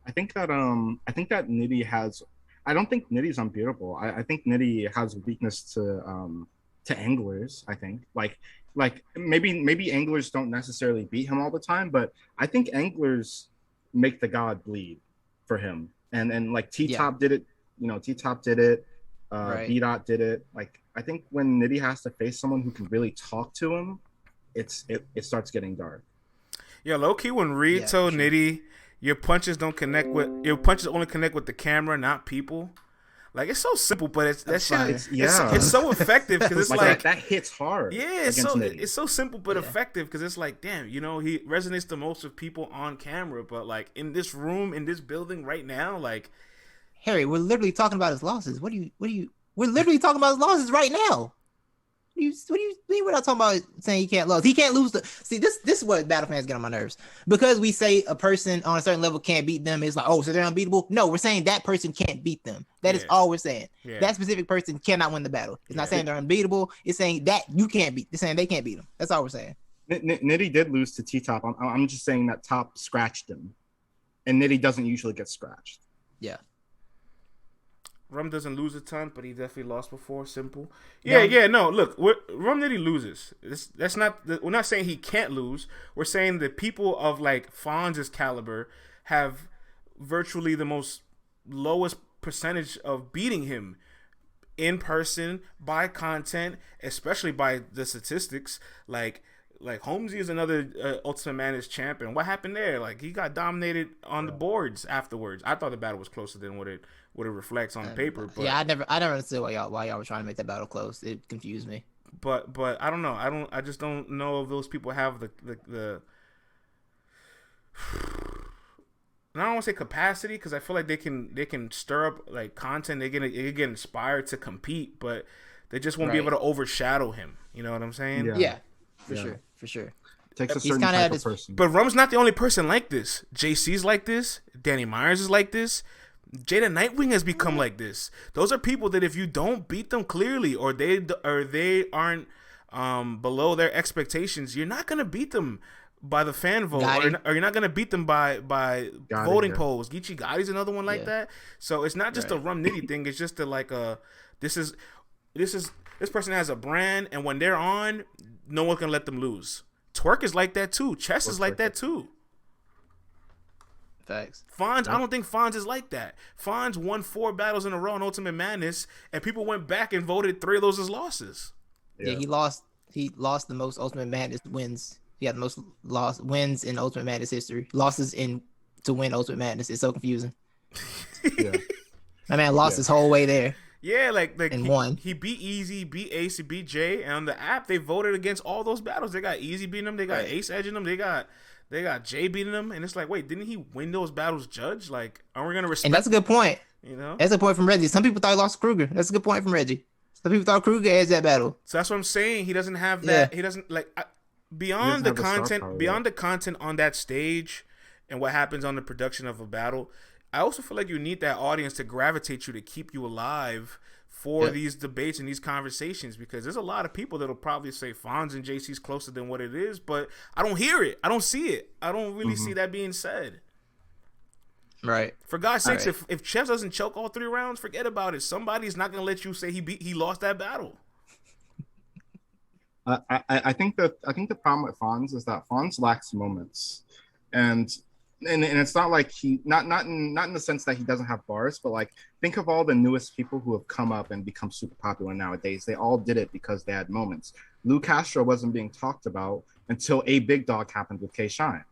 I think that Nitty has. I don't think Nitty's unbeatable. I think Nitty has a weakness to anglers. I think like maybe anglers don't necessarily beat him all the time, but I think anglers make the god bleed for him. And like T-Top did it. You know, T-Top did it. B-Dot did it. Like, I think when Nitty has to face someone who can really talk to him, it starts getting dark. Yeah, low key when Reed told Nitty, your punches only connect with the camera, not people. Like, it's so simple, but it's so effective because it's like that hits hard. Yeah, it's so simple but effective because it's like, damn, you know, he resonates the most with people on camera, but like in this room, in this building right now, like. Harry, we're literally talking about his losses. We're literally talking about his losses right now. What do you mean we're not talking about saying he can't lose? He can't lose see, this is what battle fans get on my nerves. Because we say a person on a certain level can't beat them, it's like, oh, so they're unbeatable? No, we're saying that person can't beat them. That is all we're saying. Yeah. That specific person cannot win the battle. It's not saying they're unbeatable. It's saying that you can't beat. It's saying they can't beat them. That's all we're saying. Nitty did lose to T-Top. I'm just saying that Top scratched him. And Nitty doesn't usually get scratched. Yeah. Rum doesn't lose a ton, but he definitely lost before. Simple. No. Look, Rum Nitty loses. We're not saying he can't lose. We're saying that people of like Fonz's caliber have virtually the most lowest percentage of beating him in person, by content, especially by the statistics. Like Holmesy is another Ultimate Madness champion. What happened there? Like, he got dominated on the boards afterwards. I thought the battle was closer than what it reflects on paper. But I never understood why y'all were trying to make that battle close. It confused me. But I don't know. I just don't know if those people have the I don't want to say capacity, because I feel like they can stir up like content. They get inspired to compete, but they just won't be able to overshadow him. You know what I'm saying? Yeah. For sure. It takes a certain type of person. But Rum's not the only person like this. JC's like this. Danny Myers is like this. Jada Nightwing has become like this. Those are people that if you don't beat them clearly, or they aren't below their expectations, you're not gonna beat them by the fan vote, or you're not gonna beat them by voting polls. Geechee Gotti's another one like that. So it's not just a Rum Nitty thing. It's just this person has a brand, and when they're on, no one can let them lose. Twerk is like that too. Chess is like that too. Facts. Fonz, I don't think Fonz is like that. Fonz won 4 battles in a row in Ultimate Madness, and people went back and voted 3 of those as losses. Yeah, he lost the most Ultimate Madness wins. He had the most wins in Ultimate Madness history. Losses to win Ultimate Madness. It's so confusing. My man lost his whole way there. Yeah, like and won. He beat Easy, beat Ace, he beat Jay, and on the app they voted against all those battles. They got Easy beating them, they got Ace edging them, they got Jay beating them, and it's like, wait, didn't he win those battles, Judge? Like, aren't we gonna respect? And that's a good point. You know, That's a point from Reggie. Some people thought he lost to Kruger. That's a good point from Reggie. Some people thought Kruger edged that battle. so that's what I'm saying. He doesn't have that. Yeah. He doesn't like He beyond doesn't the have the star content. power Beyond yet. the content on that stage, and what happens on the production of a battle. I also feel like you need that audience to gravitate you to keep you alive for these debates and these conversations, because there's a lot of people that'll probably say Fonz and JC's closer than what it is, but I don't hear it. I don't see it. I don't really see that being said. Right. For God's sakes, Right. if Chess doesn't choke all 3 rounds, forget about it. Somebody's not gonna let you say he lost that battle. I think the problem with Fonz is that Fonz lacks moments, and it's not like he not in the sense that he doesn't have bars, but like think of all the newest people who have come up and become super popular nowadays. They all did it because they had moments. Lou Castro wasn't being talked about until a big dog happened with K Shine.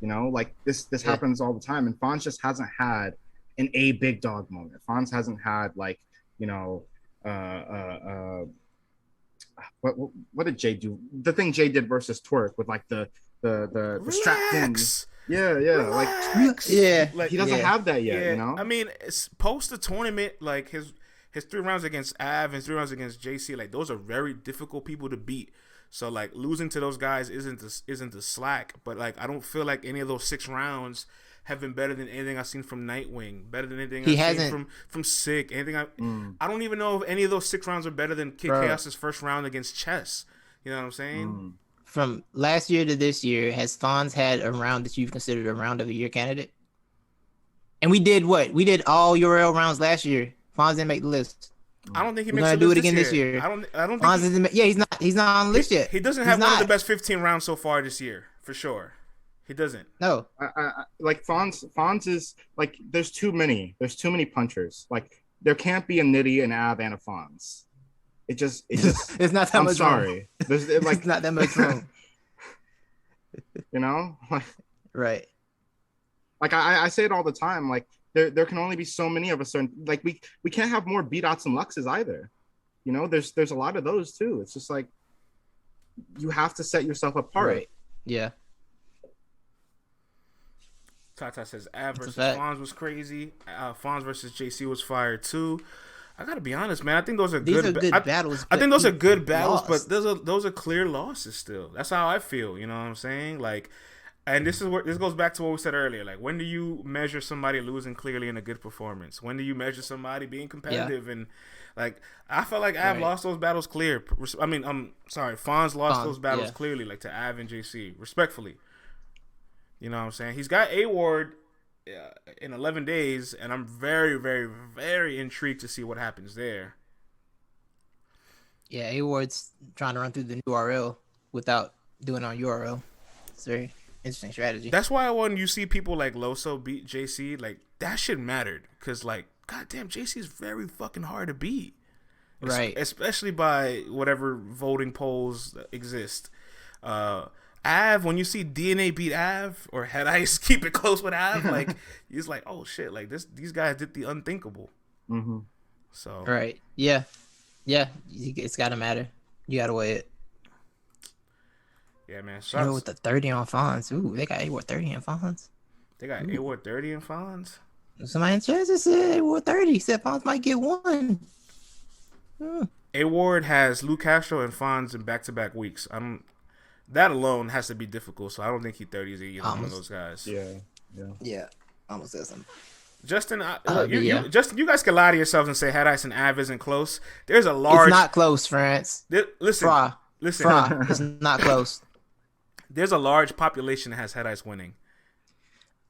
You know, like this happens all the time, and Fonz just hasn't had an a big dog moment. Fonz hasn't had like, you know, what did Jay do? The thing Jay did versus Twerk with like the strapped in. Relax. Yeah, Relax. Yeah. Like, he doesn't have that yet. yeah, You know, I mean, it's post the tournament, like his 3 rounds against Av and 3 rounds against JC, like those are very difficult people to beat. So like losing to those guys isn't the slack, but like I don't feel like any of those 6 rounds have been better than anything I've seen from Nightwing, better than anything I've seen from Sick. Anything I don't even know if any of those 6 rounds are better than Kid Chaos's first round against Chess. You know what I'm saying? From last year to this year, has Fonz had a round that you've considered a round of the year candidate? And we did what? We did all URL rounds last year. Fonz didn't make the list. I don't think he We're makes gonna the do list it again this year. I don't Fonz think isn't, he's not on the list yet. he doesn't have one of the best 15 rounds so far this year, for sure. He doesn't. No. like Fonz is like there's too many punchers. Like there can't be a Nitty, an Av, and a Fonz. It just It's not that I'm much sorry. There's like it's not that much room. you know, Right. like I say it all the time. Like there can only be so many of a certain. Like we can't have more B-Dots and Luxes either. You know, there's a lot of those too. It's just like you have to set yourself apart. Right. Yeah. Tata says Av versus fact. Fonz was crazy. Fonz versus JC was fire too. I gotta be honest, man. I think those are These good. are good battles. I think those are good battles, lost. but those are clear losses still. That's how I feel. You know what I'm saying? Like, and this goes back to what we said earlier. Like, when do you measure somebody losing clearly in a good performance? When do you measure somebody being competitive? And like, I felt like Av lost those battles clear. I mean, I'm sorry, Fonz lost those battles clearly, like to Av and JC, respectfully. You know what I'm saying? He's got A-Ward in 11 days, and I'm very, very, very intrigued to see what happens there. Yeah, A-Ward's trying to run through the new URL without doing it on URL. It's a very interesting strategy. That's why when you see people like Loso beat JC, like that shit mattered, because like, goddamn, JC is very fucking hard to beat, Right. Especially by whatever voting polls exist. Av, when you see DNA beat Av or Head Ice keep it close with Av, like he's like, oh shit, like these guys did the unthinkable. Mm-hmm. So Right. Yeah. Yeah. It's got to matter. You got to weigh it. yeah, man. You know, with the 30 on Fonz. Ooh, they got A-Ward 30 on Fonz. They got A-Ward 30 in Fonz. Somebody in chat just said A-Ward 30. Said Fonz might get one. A-Ward has Lou Castro and Fonz in back-to-back weeks. That alone has to be difficult, so I don't think he 30s either one of those guys. Yeah. Almost said something. Justin, yeah. Justin, you guys can lie to yourselves and say Head Ice and Av isn't close. There's a large. It's not close, France. Listen, Fra. listen. It's not close. There's a large population that has Head Ice winning.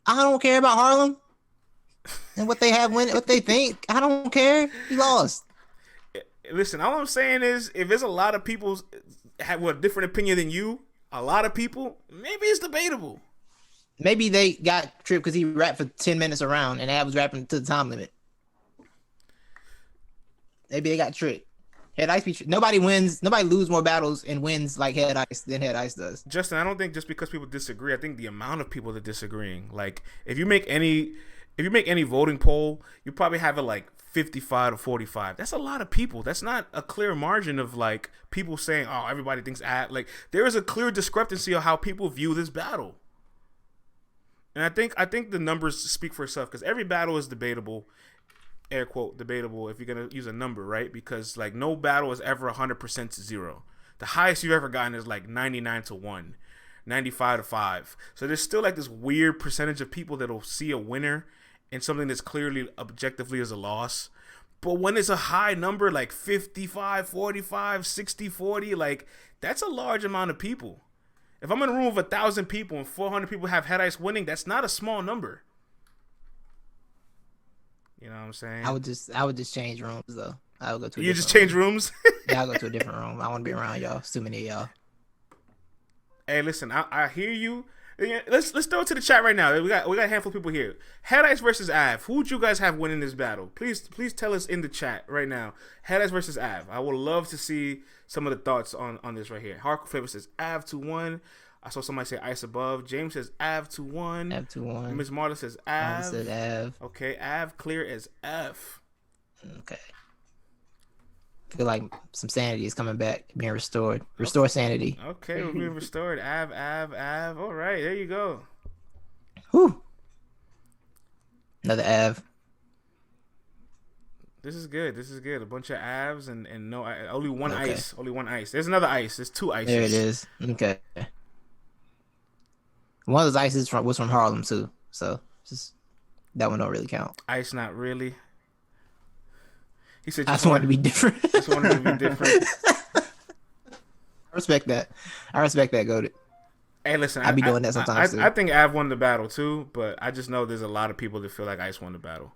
I don't care about Harlem and what they have what they think. I don't care. He lost. Listen, all I'm saying is, if there's a lot of people have a different opinion than you, a lot of people, maybe it's debatable. Maybe they got tripped because he rapped for 10 minutes around and Ab was rapping to the time limit. Maybe they got tricked. Head Ice nobody loses more battles and wins like Head Ice than Head Ice does. Justin, I don't think just because people disagree, I think the amount of people that disagreeing. Like, if you make any voting poll, you probably have it like 55 to 45. That's a lot of people. That's not a clear margin of like people saying, oh, everybody thinks like there is a clear discrepancy of how people view this battle. And I think the numbers speak for itself, because every battle is debatable. air quote debatable if you're gonna use a number, right? Because like no battle is ever 100% to 0. The highest you've ever gotten is like 99 to 1, 95 to 5. So there's still like this weird percentage of people that'll see a winner in something that's clearly objectively as a loss. But when it's a high number like 55, 45, 60, 40, like that's a large amount of people. If I'm in a room with 1,000 people and 400 people have head ice winning, that's not a small number. You know what I'm saying? I would just change rooms though. I would go to. You just change rooms? Yeah, I'll go to a different room. I want to be around y'all. It's too many of y'all. Hey, listen, I hear you. Let's throw it to the chat right now. We got a handful of people here. Head Ice versus Av. Who would you guys have winning this battle? Please tell us in the chat right now. Head Ice versus Av. I would love to see some of the thoughts on this right here. Hardcore Flavor says Av 2-1. I saw somebody say Ice above. James says Av 2-1. Av 2-1. Miss Marta says Av. I said Av. Okay, Av clear as F. Okay. I feel like some sanity is coming back, being restored. Restore sanity. Okay, we're being restored. Av. All right, there you go. Whew. Another Av. This is good. A bunch of Avs and no, only one ice. Only one ice. There's another ice. There's 2 ices. There it is. Okay. One of those ices was from Harlem too, so just that one don't really count. Ice, not really. He said, I just wanted to be different. Just wanted to be different. I respect that. Goated. Hey, listen, I be doing that sometimes too. I think Av won the battle too, but I just know there's a lot of people that feel like Ice won the battle.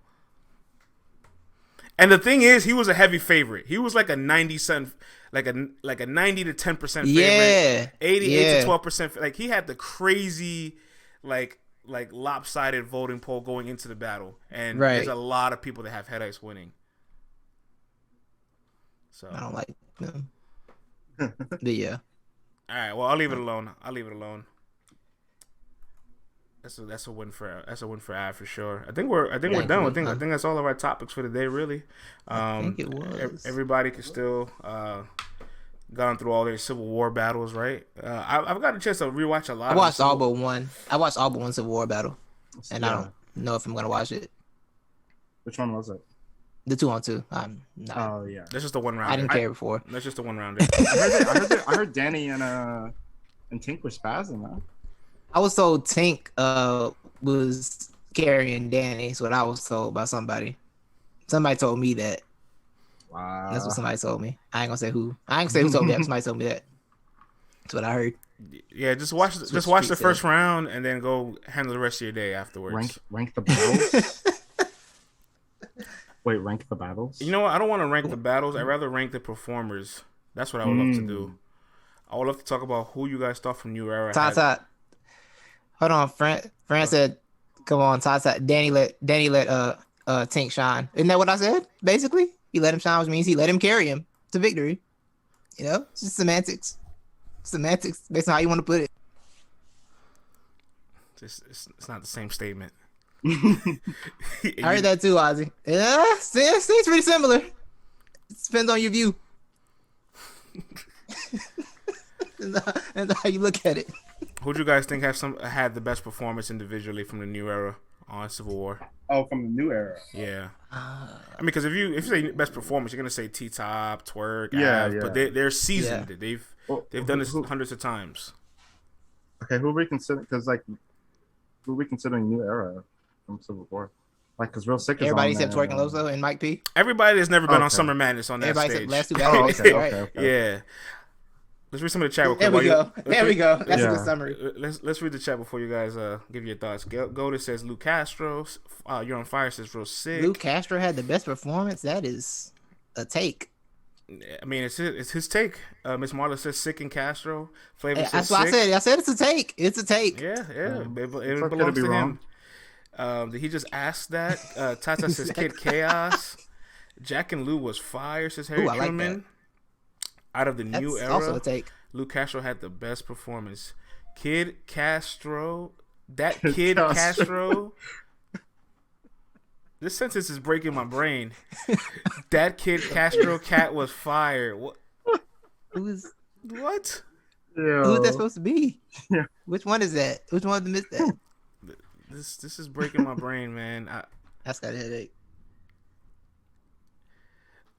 And the thing is, he was a heavy favorite. He was like a 90 to 10% favorite. Yeah. 88 to 12%. Like he had the crazy, like lopsided voting poll going into the battle, and there's a lot of people that have Head Ice winning. So I don't like them. But yeah. All right. Well, I'll leave it alone. That's a win for Av for sure. I think we're done. I think that's all of our topics for the day. Really. I think it was. Everybody can still gone through all their Civil War battles, right? I've got a chance to rewatch a lot. I watched all but one. I watched all but one Civil War battle, and I don't know if I'm gonna watch it. Which one was it? The 2-on-2. I'm not. Oh yeah, that's just the one rounder. I didn't care before. That's just the one rounder. I heard Danny and Tink were spazzing, man. I was told Tink was carrying Danny. Is what I was told by somebody. Somebody told me that. Wow. That's what somebody told me. I ain't gonna say who. I ain't gonna say who told me that. Somebody told me that. That's what I heard. Yeah, just watch the first round and then go handle the rest of your day afterwards. Rank the battles. Wait, rank the battles? You know what? I don't want to rank the battles. I'd rather rank the performers. That's what I would love to do. I would love to talk about who you guys thought from New Era. Tata. Hold on, Fran said, "Come on, Tata." Danny let Tink shine. Isn't that what I said? Basically, he let him shine, which means he let him carry him to victory. You know, it's just semantics. Semantics based on how you want to put it. It's not the same statement. I heard that too, Ozzy. Yeah, seems pretty similar. It depends on your view. and how you look at it. Who do you guys think had the best performance individually from the New Era on Civil War? Oh, from the New Era. Yeah. I mean, because if you say best performance, you're gonna say T-Top, Twerk, Av, but they're seasoned. Yeah. They've done this hundreds of times. Okay, who are we considering? Because who are we considering New Era from Civil War? Like, because Real Sick is everybody on except Twerk and Lozo and Mike P. Everybody that's never been on Summer Madness on that everybody stage. Last two battles. Okay. Yeah. Let's read some of the chat. There we go. That's a good summary. Let's read the chat before you guys give your thoughts. Goda says Luke Castro. You're on fire says Real Sick. Luke Castro had the best performance. That is a take. I mean, it's his take. Miss Marla says Sick and Castro. Flavor says that's what Sick. I said it's a take. It's a take. Yeah. It okay belongs to be to wrong. him. Did he just ask that? Tata says Kid Chaos. Jack and Lou was fire says Harry I like Truman. that. Out of the New That's Era, also a take. Luke Castro had the best performance. Kid Castro. This sentence is breaking my brain. That Kid Castro cat was fire. What? What? Yo. Who's that supposed to be? Yeah. Which one is that? Which one missed that? This is breaking my brain, man. That's got a headache.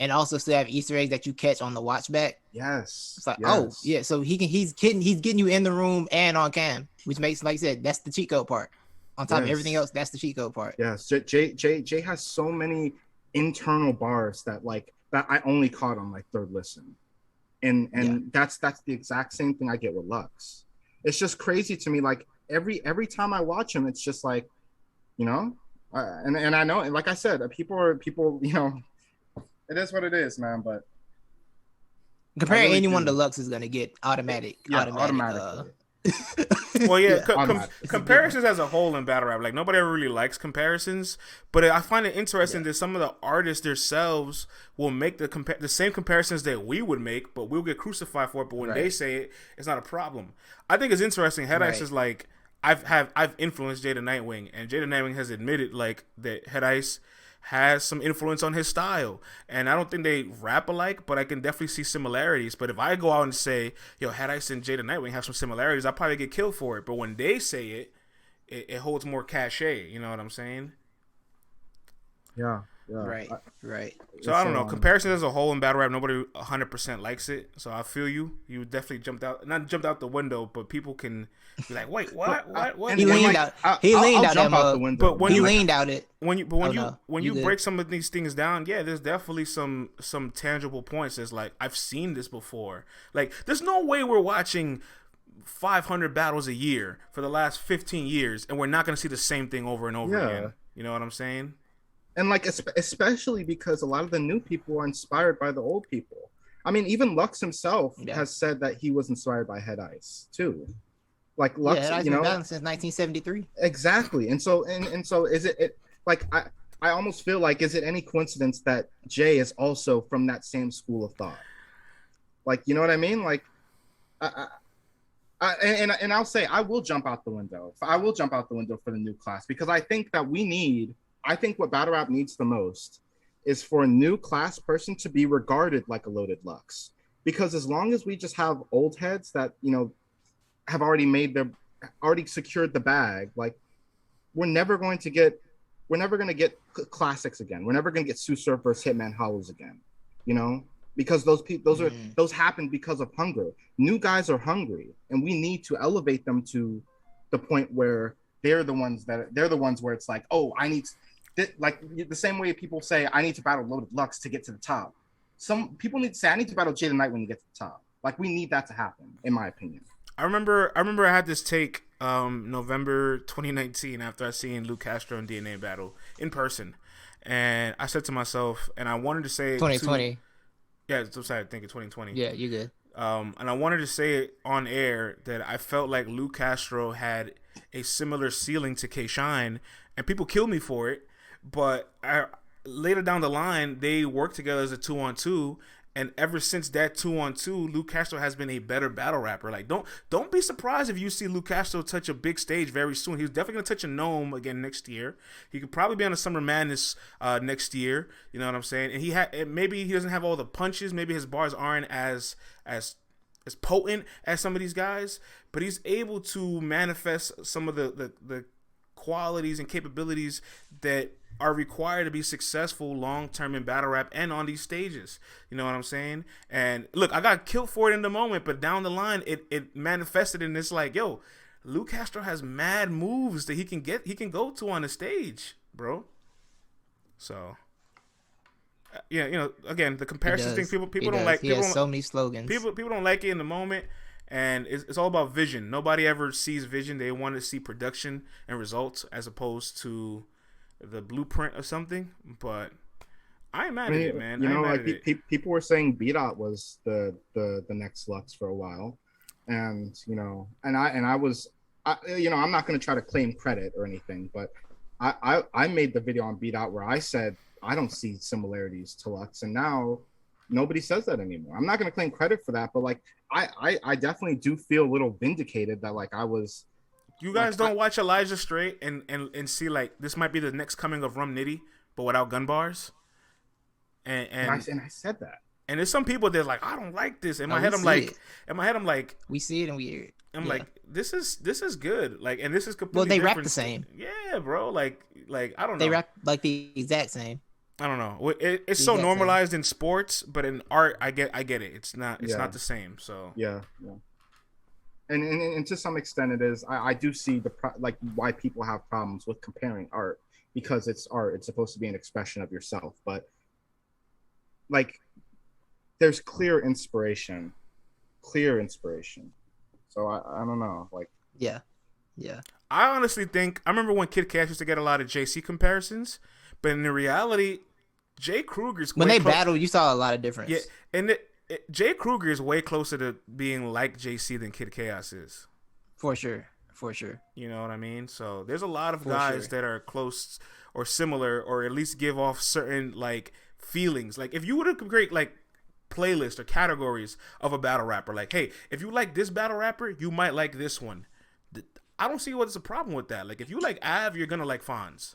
and also still have Easter eggs that you catch on the watch back. Yes. It's like, yes. oh yeah, so he's getting you in the room and on cam, which makes, like I said, that's the cheat code part. On top of everything else, that's the cheat code part. Yes, Jay has so many internal bars that I only caught on like third listen, and that's the exact same thing I get with Lux. It's just crazy to me. Like every time I watch him, it's just like, and I know, and like I said, people, it is what it is, man. But comparing anyone to Lux is gonna get automatic. Automatically. Well, yeah, comparisons as a whole in battle rap, like nobody ever really likes comparisons, but I find it interesting that some of the artists themselves will make the same comparisons that we would make, but we'll get crucified for it. But when they say it, it's not a problem. I think it's interesting. Head Ice is like, I've influenced Jada Nightwing, and Jada Nightwing has admitted like that Head Ice has some influence on his style, and I don't think they rap alike, but I can definitely see similarities. But if I go out and say, yo, Head Ice and Jada Nightwing have some similarities, I'll probably get killed for it. But when they say it, it holds more cachet. You know what I'm saying? Yeah. Right. So I don't know. Comparisons as a whole in battle rap, nobody 100% likes it. So I feel you. You definitely not jumped out the window, but people can be like, wait, what? He leaned out. He leaned out the window. But when he leaned out it. When you break some of these things down, there's definitely some tangible points. It's like, I've seen this before. Like, there's no way we're watching 500 battles a year for the last 15 years, and we're not going to see the same thing over and over again. You know what I'm saying? And like, especially because a lot of the new people are inspired by the old people. I mean, even Lux himself has said that he was inspired by Head Ice too. Like Lux, Head Ice been battling since 1973. Exactly. And so is it like, I almost feel like, is it any coincidence that Jay is also from that same school of thought? Like, you know what I mean? Like, and I'll say I will jump out the window. I will jump out the window for the new class, because I think that I think what battle rap needs the most is for a new class person to be regarded like a loaded Lux. Because as long as we just have old heads that, have already secured the bag, like we're never going to get classics again. We're never going to get Sue Surf versus Hitman Hollows again, because those happen because of hunger. New guys are hungry, and we need to elevate them to the point where they're the ones where it's like, oh, I need like the same way people say I need to battle Loaded Lux to get to the top. Some people need to say I need to battle Jada Knight when you get to the top. Like, we need that to happen, in my opinion. I remember I had this take November 2019 after I seen Luke Castro and DNA battle in person, and I said to myself, and I wanted to say 2020. I'm sorry, I think it's 2020. Yeah, you good. And I wanted to say it on air that I felt like Luke Castro had a similar ceiling to K-Shine, and people killed me for it. But later down the line, they worked together as a 2-on-2, and ever since that 2-on-2, Luke Castro has been a better battle rapper. Like, don't be surprised if you see Luke Castro touch a big stage very soon. He's definitely gonna touch a Gnome again next year. He could probably be on a Summer Madness next year. You know what I'm saying? And maybe he doesn't have all the punches. Maybe his bars aren't as potent as some of these guys, but he's able to manifest some of the qualities and capabilities that are required to be successful long-term in battle rap and on these stages. You know what I'm saying? And look, I got killed for it in the moment, but down the line, it manifested in this, like, yo, Luke Castro has mad moves that he can go to on the stage, bro. So, again, the comparison thing, people don't like. He has so many slogans. People don't like it in the moment, and it's all about vision. Nobody ever sees vision. They want to see production and results as opposed to the blueprint of something. But I ain't mad at it, man. People were saying B-Dot was the next Lux for a while, and I was, I'm not going to try to claim credit or anything, but I made the video on B-Dot where I said I don't see similarities to Lux, and now nobody says that anymore. I'm not going to claim credit for that, but like I definitely do feel a little vindicated that like I was. You guys don't watch Elijah Straight and see like this might be the next coming of Rum Nitty, but without gun bars. And I said that. And there's some people that like, I don't like this. In my head, I'm like, we see it and we hear it. I'm like, this is good. Like, and this is completely well, they different. rap the same. Yeah, bro. Like I don't know. They rap like the exact same. I don't know. It's The so exact same. normalized in sports, but in art, I get it. It's not Yeah. the same. So Yeah. And to some extent it is. I do see like why people have problems with comparing art, because it's art. It's supposed to be an expression of yourself, but like there's clear inspiration. So I don't know. Like, Yeah. I honestly think I remember when Kid Cash used to get a lot of JC comparisons, but in reality, Jay Kruger's When they battled, you saw a lot of difference. Yeah, and Jay Kruger is way closer to being like JC than Kid Chaos is. For sure. You know what I mean? So there's a lot of guys that are close or similar, or at least give off certain like feelings. Like if you were to create like playlists or categories of a battle rapper, like, hey, if you like this battle rapper, you might like this one. I don't see what's the problem with that. Like if you like Av, you're gonna like Fonz.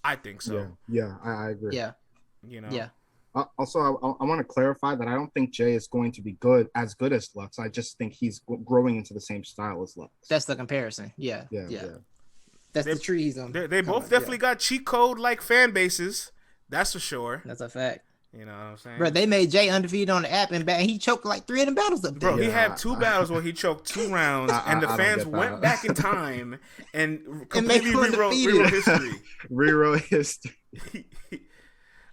I think so. Yeah, I agree. Yeah. You know. Yeah. Also, I want to clarify that I don't think Jay is going to be as good as Lux. I just think he's growing into the same style as Lux. That's the comparison. Yeah. That's the tree he's on. They both definitely got cheat code like fan bases. That's for sure. That's a fact. You know what I'm saying? Bro, they made Jay undefeated on the app, and he choked like 3 of them battles up there. Bro, he had 2 battles where he choked 2 rounds, and the fans went back in time and completely rewrote history. Rewrote history.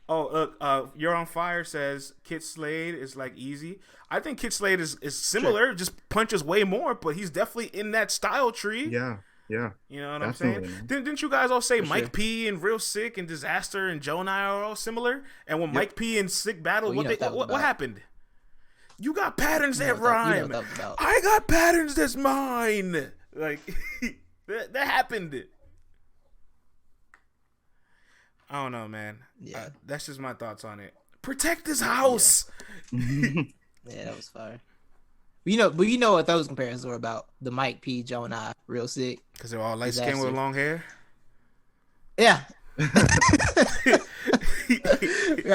Oh, look, You're on Fire says Kid Slade is like easy. I think Kid Slade is similar, just punches way more, but he's definitely in that style tree. Yeah. You know what I'm saying? Didn't you guys all say Mike P and Real Sick and Disaster and Joe and I are all similar? And when Mike P and Sick battled, what happened? You got patterns that rhyme. I got patterns that's mine. Like that happened. I don't know, man. Yeah, that's just my thoughts on it. Protect this house. Yeah, that was fire. But you know what those comparisons were about? The Mike P, Joe and I, Real Sick. Because they're all light skinned with long hair. Yeah. I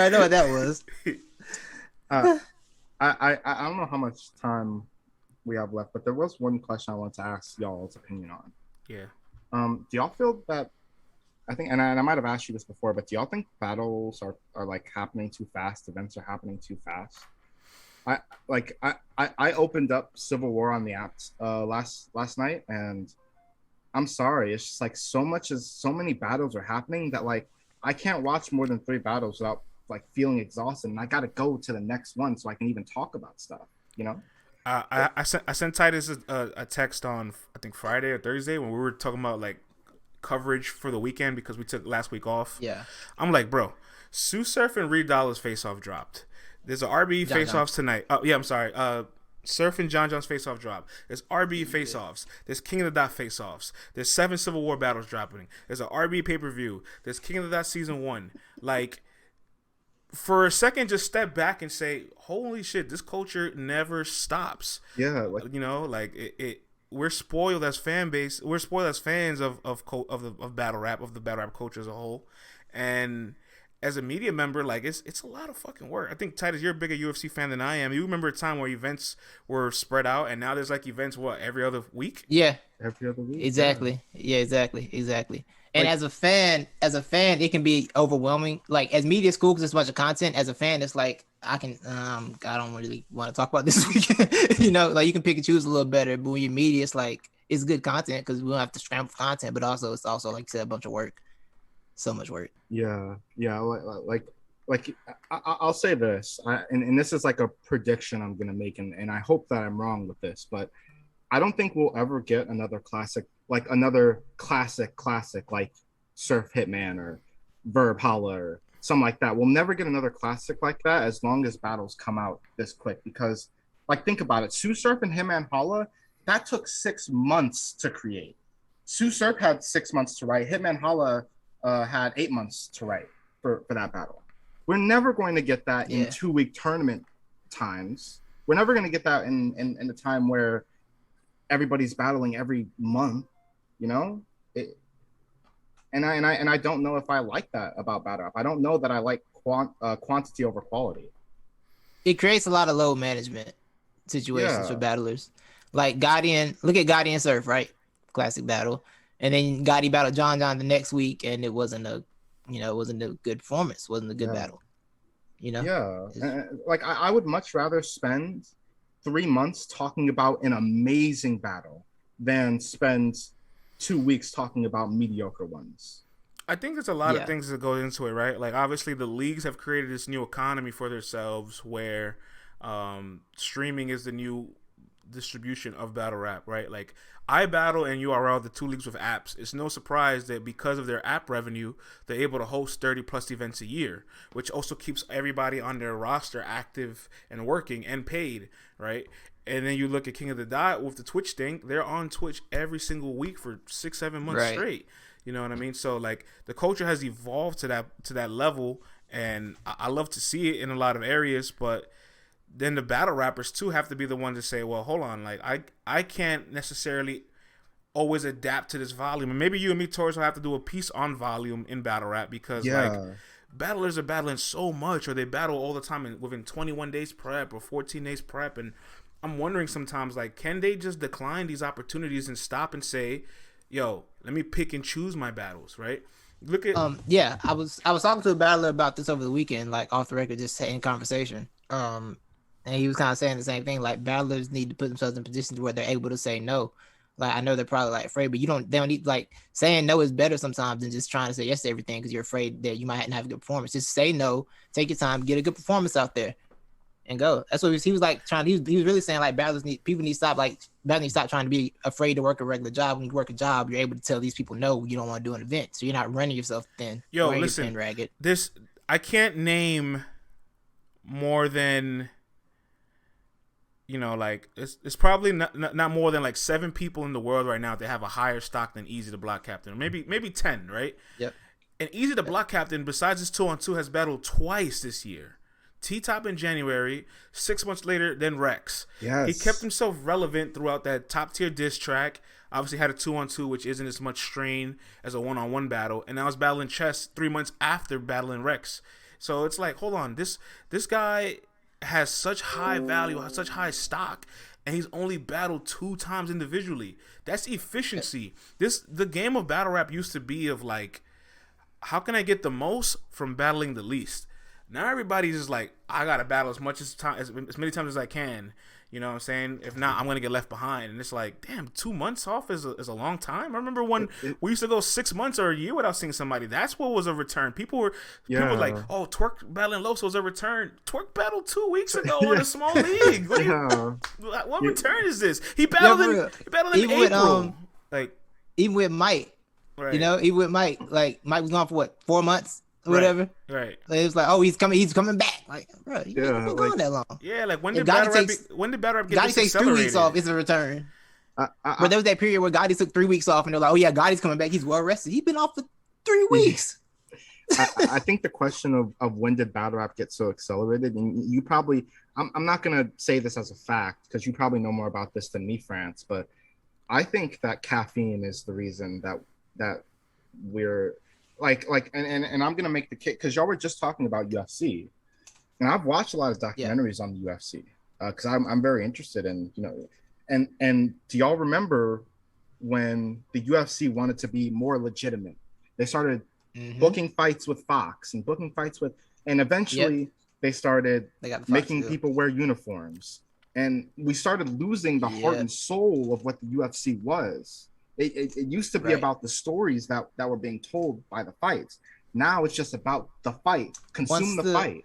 know what that was. I don't know how much time we have left, but there was one question I wanted to ask y'all's opinion on. Yeah. Do y'all feel that? I think, and I might have asked you this before, but do y'all think battles are like happening too fast? Events are happening too fast? I opened up Civil War on the apps last night, and I'm sorry, it's just like so many battles are happening that like I can't watch more than 3 battles without like feeling exhausted, and I gotta go to the next one so I can even talk about stuff, you know. I sent Titus a text on I think Friday or Thursday when we were talking about like coverage for the weekend because we took last week off. Yeah, I'm like, bro, Sue Surf and Reed Dollars face off dropped. There's an RBE face-offs tonight. Oh, yeah, I'm sorry. Surf and John John's face-off drop. There's RBE face-offs. There's King of the Dot face-offs. There's 7 Civil War battles dropping. There's an RBE pay-per-view. There's King of the Dot season 1. Like, for a second, just step back and say, holy shit, this culture never stops. Yeah. Like, you know, like, we're spoiled as fan base. We're spoiled as fans of battle rap, of the battle rap culture as a whole. And as a media member, like it's a lot of fucking work. I think Titus, you're a bigger UFC fan than I am. You remember a time where events were spread out, and now there's like events every other week? Yeah, every other week. Exactly. Yeah, exactly. And like, as a fan, it can be overwhelming. Like as media school, because it's a bunch of content. As a fan, it's like I don't really want to talk about this week. You know, like you can pick and choose a little better. But when you're media, it's like it's good content because we don't have to scramble for content. But also, it's also like you said, a bunch of work. So much work. Yeah. Like I'll say this, and this is like a prediction I'm gonna make, and I hope that I'm wrong with this, but I don't think we'll ever get another classic like Surf Hitman or Verb Holla or something like that. We'll never get another classic like that as long as battles come out this quick, because like think about it, Sue Surf and Hitman Holla, that took 6 months to create. Sue Surf had 6 months to write. Hitman Holla had 8 months to write for that battle. We're never going to get that in 2-week tournament times. We're never going to get that in the time where everybody's battling every month, you know? And I don't know if I like that about battle rap. I don't know that I like quantity over quality. It creates a lot of load management situations for battlers. Like Gotti, look at Gotti and Surf, right? Classic battle. And then Gotti battled John the next week, and it wasn't a it wasn't a good performance, wasn't a good battle. Yeah, like I would much rather spend 3 months talking about an amazing battle than spend 2 weeks talking about mediocre ones. I think there's a lot of things that go into it, right? Like obviously the leagues have created this new economy for themselves where streaming is the new distribution of battle rap, right? Like iBattle and URL, the two leagues with apps, it's no surprise that because of their app revenue, they're able to host 30 plus events a year, which also keeps everybody on their roster active and working and paid, right? And then you look at King of the Dot with the Twitch thing, they're on Twitch every single week for 6-7 months straight. You know what I mean? So like the culture has evolved to that level, and I love to see it in a lot of areas, but then the battle rappers too have to be the one to say, well, hold on, like I can't necessarily always adapt to this volume. And maybe you and me, Torres, will have to do a piece on volume in battle rap because like battlers are battling so much, or they battle all the time within 21 days prep or 14 days prep. And I'm wondering sometimes, like, can they just decline these opportunities and stop and say, yo, let me pick and choose my battles, right? Look at I was talking to a battler about this over the weekend, like off the record, just in conversation. And he was kind of saying the same thing, like battlers need to put themselves in positions where they're able to say no. Like I know they're probably like afraid, but they don't need, like, saying no is better sometimes than just trying to say yes to everything because you're afraid that you might not have a good performance. Just say no, take your time, get a good performance out there, and go. That's what he was like trying. He was really saying like battlers need to stop trying to be afraid to work a regular job. When you work a job, you're able to tell these people no, you don't want to do an event, so you're not running yourself thin. Yo, listen, ragged. This I can't name more than, like it's probably not more than like 7 people in the world right now that have a higher stock than Easy the Block Captain, or maybe 10, right? Yep. And Easy the Block Captain, besides his 2-on-2, has battled twice this year. T-Top in January, 6 months later, then Rex. Yes. He kept himself relevant throughout that top-tier diss track. Obviously had a 2-on-2, which isn't as much strain as a 1-on-1 battle. And now he's battling Chess 3 months after battling Rex. So it's like, hold on, this guy has such high value, has such high stock, and he's only battled 2 times individually. That's efficiency. The game of battle rap used to be of like, how can I get the most from battling the least? Now everybody's just like, I gotta battle as many times as I can. You know what I'm saying? If not, I'm gonna get left behind. And it's like, damn, 2 months off is a long time. I remember when we used to go 6 months or a year without seeing somebody. That's what was a return. People were like, oh, Twerk battling Loso is a return. Twerk battled 2 weeks ago in a small league. What return is this? He battled in April. Even with Mike, right. Even with Mike, like Mike was gone for what, 4 months? Or whatever. Right. Like, it was like, oh, he's coming back. Like, bro, you ain't been gone that long. Yeah, like when did battle rap get Gotti takes 3 weeks off, it's a return. But there was that period where Gotti took 3 weeks off, and they're like, oh yeah, Gotti's coming back. He's well rested. He's been off for 3 weeks. I think the question of when did battle rap get so accelerated, and you probably, I'm not gonna say this as a fact because you probably know more about this than me, France, but I think that caffeine is the reason that we're and I'm gonna make the case because y'all were just talking about UFC, and I've watched a lot of documentaries on the UFC because I'm very interested in, and do y'all remember when the UFC wanted to be more legitimate? They started booking fights with Fox and and eventually they started making people wear uniforms, and we started losing the heart and soul of what the UFC was. It used to be about the stories that were being told by the fights. Now it's just about the fight. Consume the fight,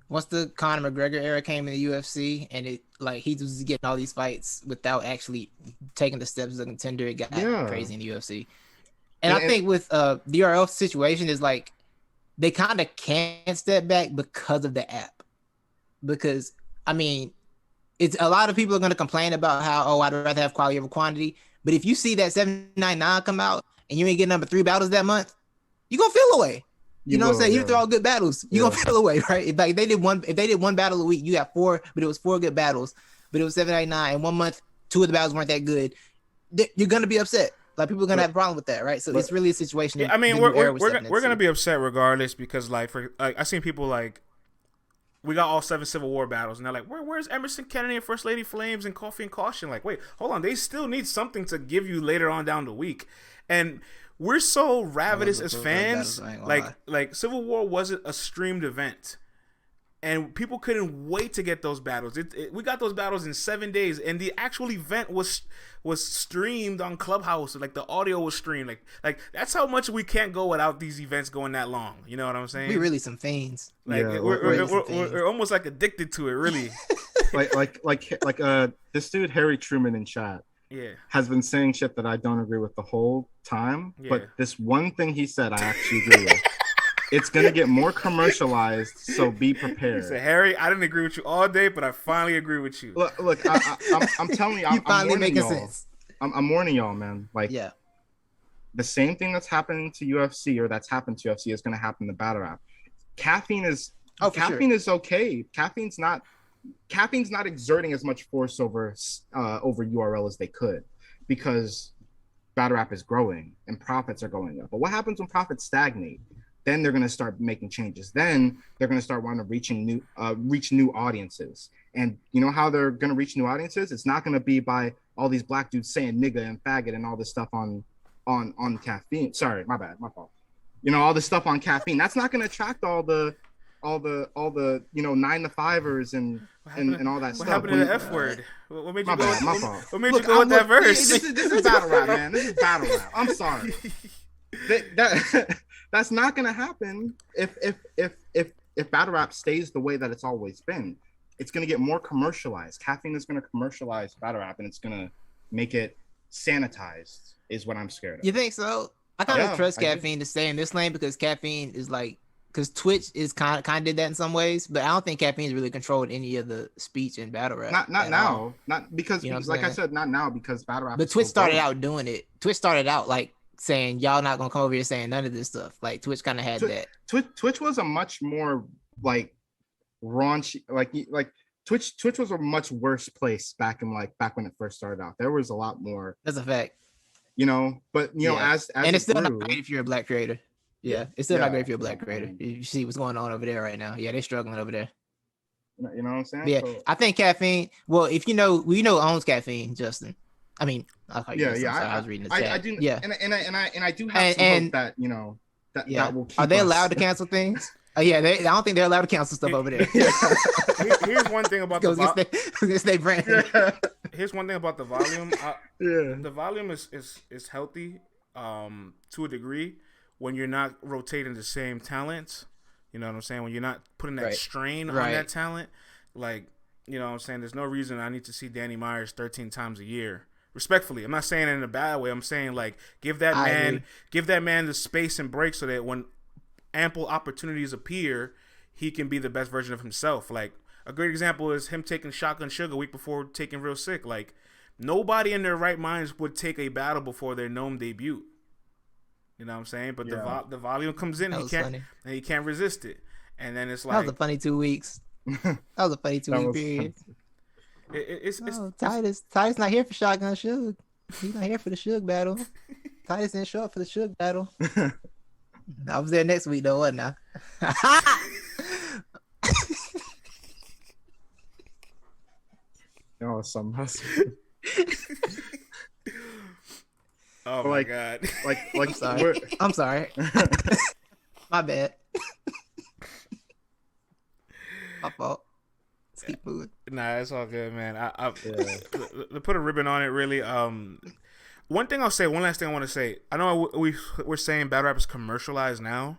Once the Conor McGregor era came in the UFC, and it like he was getting all these fights without actually taking the steps as a contender, it got crazy in the UFC. And I think with the URL situation is like they kind of can't step back because of the app. Because I mean, it's a lot of people are going to complain about how I'd rather have quality over quantity. But if you see that 799 come out and you ain't getting number 3 battles that month, you gonna feel away. You know what I'm saying? Even if they're all good battles, you gonna feel away, right? If they did one battle a week, you got 4, but it was 4 good battles, but it was 799, and 1 month 2 of the battles weren't that good. You're gonna be upset. Like people are gonna have a problem with that, right? So it's really a situation. I mean, we're gonna be upset regardless because I seen people like. We got all 7 Civil War battles, and they're like, where's Emerson Kennedy and First Lady Flames and Coffee and Caution? Like, wait, hold on. They still need something to give you later on down the week. And we're so ravenous as those fans. battles, I ain't gonna lie. Like Civil War wasn't a streamed event. And people couldn't wait to get those battles. We got those battles in 7 days, and the actual event was streamed on Clubhouse. Like the audio was streamed. Like that's how much we can't go without these events going that long. You know what I'm saying? We really some fiends. Like Yeah, we're almost like addicted to it. Really. like this dude Harry Truman in chat. Yeah. Has been saying shit that I don't agree with the whole time. Yeah. But this one thing he said, I actually agree with. It's gonna get more commercialized, so be prepared. He said, Harry, I didn't agree with you all day, but I finally agree with you. Look, I'm telling you, I'm warning making y'all. sense. I'm warning y'all, man. Like, Yeah. the same thing that's happening to UFC or that's happened to UFC is gonna happen to battle rap. Caffeine is okay. Caffeine's not exerting as much force over URL as they could, because battle rap is growing and profits are going up. But what happens when profits stagnate? Then they're going to start making changes. Then they're going to start wanting to reach new audiences. And you know how they're going to reach new audiences? It's not going to be by all these black dudes saying nigga and faggot and all this stuff on caffeine. Sorry, my bad, my fault. You know, all this stuff on caffeine. That's not going to attract all the 9-to-5ers and all that stuff. What happened to the F word? What made you My go? bad, my fault. What made you go with that verse? This is battle rap, man. This is battle rap. I'm sorry. That's not gonna happen if battle rap stays the way that it's always been. It's gonna get more commercialized. Caffeine is gonna commercialize battle rap, and it's gonna make it sanitized. Is what I'm scared of. You think so? I kind of trust caffeine to stay in this lane, because caffeine is like, because Twitch is kind of did that in some ways, but I don't think caffeine's really controlled any of the speech in battle rap. Not now. Not because, you know like I said, not now, because battle rap. But Twitch started out doing it. Twitch started out like saying, y'all not gonna come over here saying none of this stuff. Like Twitch kind of had that. Twitch was a much more like raunchy, like Twitch was a much worse place back when it first started out. There was a lot more. That's a fact. You know, but you know, as and it's still grew, not great if you're a black creator. Yeah, it's still not great if you're a black creator. You see what's going on over there right now. Yeah, they're struggling over there. You know what I'm saying? But yeah, so, I think caffeine. Well, if you know owns caffeine, Justin. I mean, I was reading the chat. I do. Yeah, and I do have some hope that that will keep. Are they allowed to cancel things? Oh yeah, I don't think they're allowed to cancel stuff over there. Here's one thing about the brand. Here's one thing about the volume. The volume is healthy to a degree when you're not rotating the same talents. You know what I'm saying? When you're not putting that strain on that talent, like, you know what I'm saying? There's no reason I need to see Danny Myers 13 times a year. Respectfully, I'm not saying it in a bad way. I'm saying, like, give that man the space and break so that when ample opportunities appear, he can be the best version of himself. Like, a great example is him taking Shotgun Sugar a week before taking Real Sick. Like, nobody in their right minds would take a battle before their Gnome debut. You know what I'm saying? But the volume comes in, he can't resist it. And then it's like, that was a funny 2 weeks. That was a funny 2 week period. It's Titus not here for Shotgun Sugar. He's not here for the Sugar battle. Titus didn't show up for the Sugar battle. I was there next week though, wasn't I? Oh, some hustle. Oh my god! Like, I'm sorry. My bad. My fault. Let's keep moving. Nah, it's all good, man. To put a ribbon on it, really. One thing I'll say. One last thing I want to say. I know we're saying battle rap is commercialized now.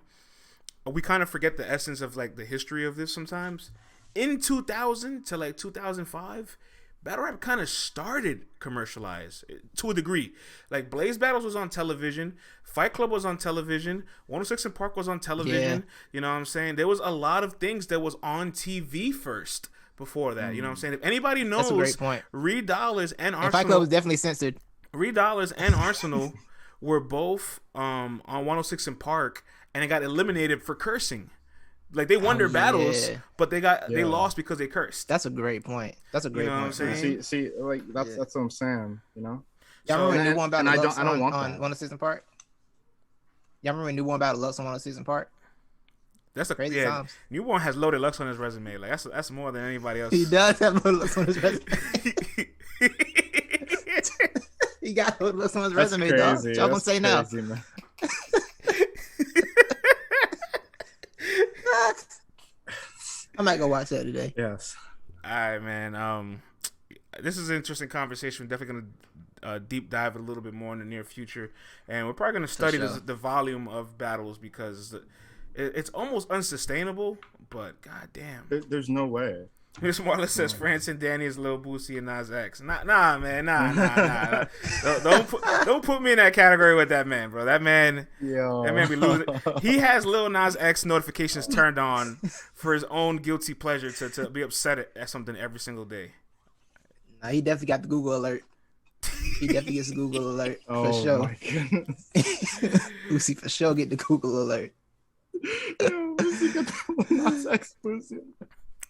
We kind of forget the essence of like the history of this sometimes. In 2000 to like 2005. Battle rap kind of started commercialized to a degree. Like Blaze Battles was on television, Fight Club was on television, 106 and Park was on television. Yeah. You know what I'm saying? There was a lot of things that was on TV first before that. You know what I'm saying? If anybody knows, that's a great point. Reed Dollars and Arsenal. Fight Club was definitely censored. Reed Dollars and Arsenal were both on 106 and Park, and it got eliminated for cursing. Like they won their battles, but they lost because they cursed. That's a great point. That's a great point. See, like that's what I'm saying. You know. Y'all remember New One Battle Lux I don't want on 106 and Park? Y'all remember New One Battle Lux on 106 and Park? That's crazy times. New One has loaded Lux on his resume. Like that's more than anybody else. He does have loaded Lux on his resume. He got to look on his That's resume, dog. crazy. Y'all gonna say now? Man. I might go watch that today. Yes. All right, man. This is an interesting conversation. We're definitely gonna deep dive a little bit more in the near future, and we're probably gonna study the volume of battles because it's almost unsustainable. But goddamn, There's no way. Miss Marla says France and Danny is Lil Boosie and Nas X. Nah, man, nah. don't put me in that category with that man, bro. That man be losing. He has Lil Nas X notifications turned on for his own guilty pleasure to be upset at something every single day. Nah, he definitely got the Google alert. He definitely gets the Google alert for Oh sure. my goodness. Boosie for sure get the Google alert. Boosie got the Nas X Boosie.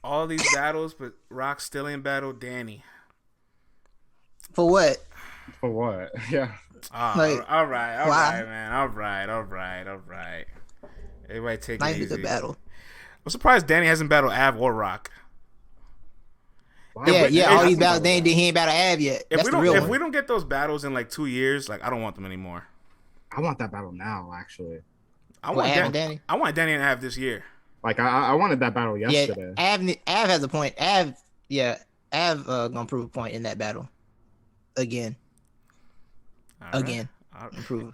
All these battles, but Rock still in battle Danny. For what? For what? Yeah. All right, man. All right. Everybody take it easy. Not even a battle. I'm surprised Danny hasn't battled Av or Rock. Wow. All these battles, he ain't battle Av yet. If That's the real one. we don't get those battles in like 2 years, like I don't want them anymore. I want that battle now, actually. I want Danny. I want Danny and Av this year. Like I wanted that battle yesterday. Yeah, Av has a point. Av gonna prove a point in that battle. Again. All right.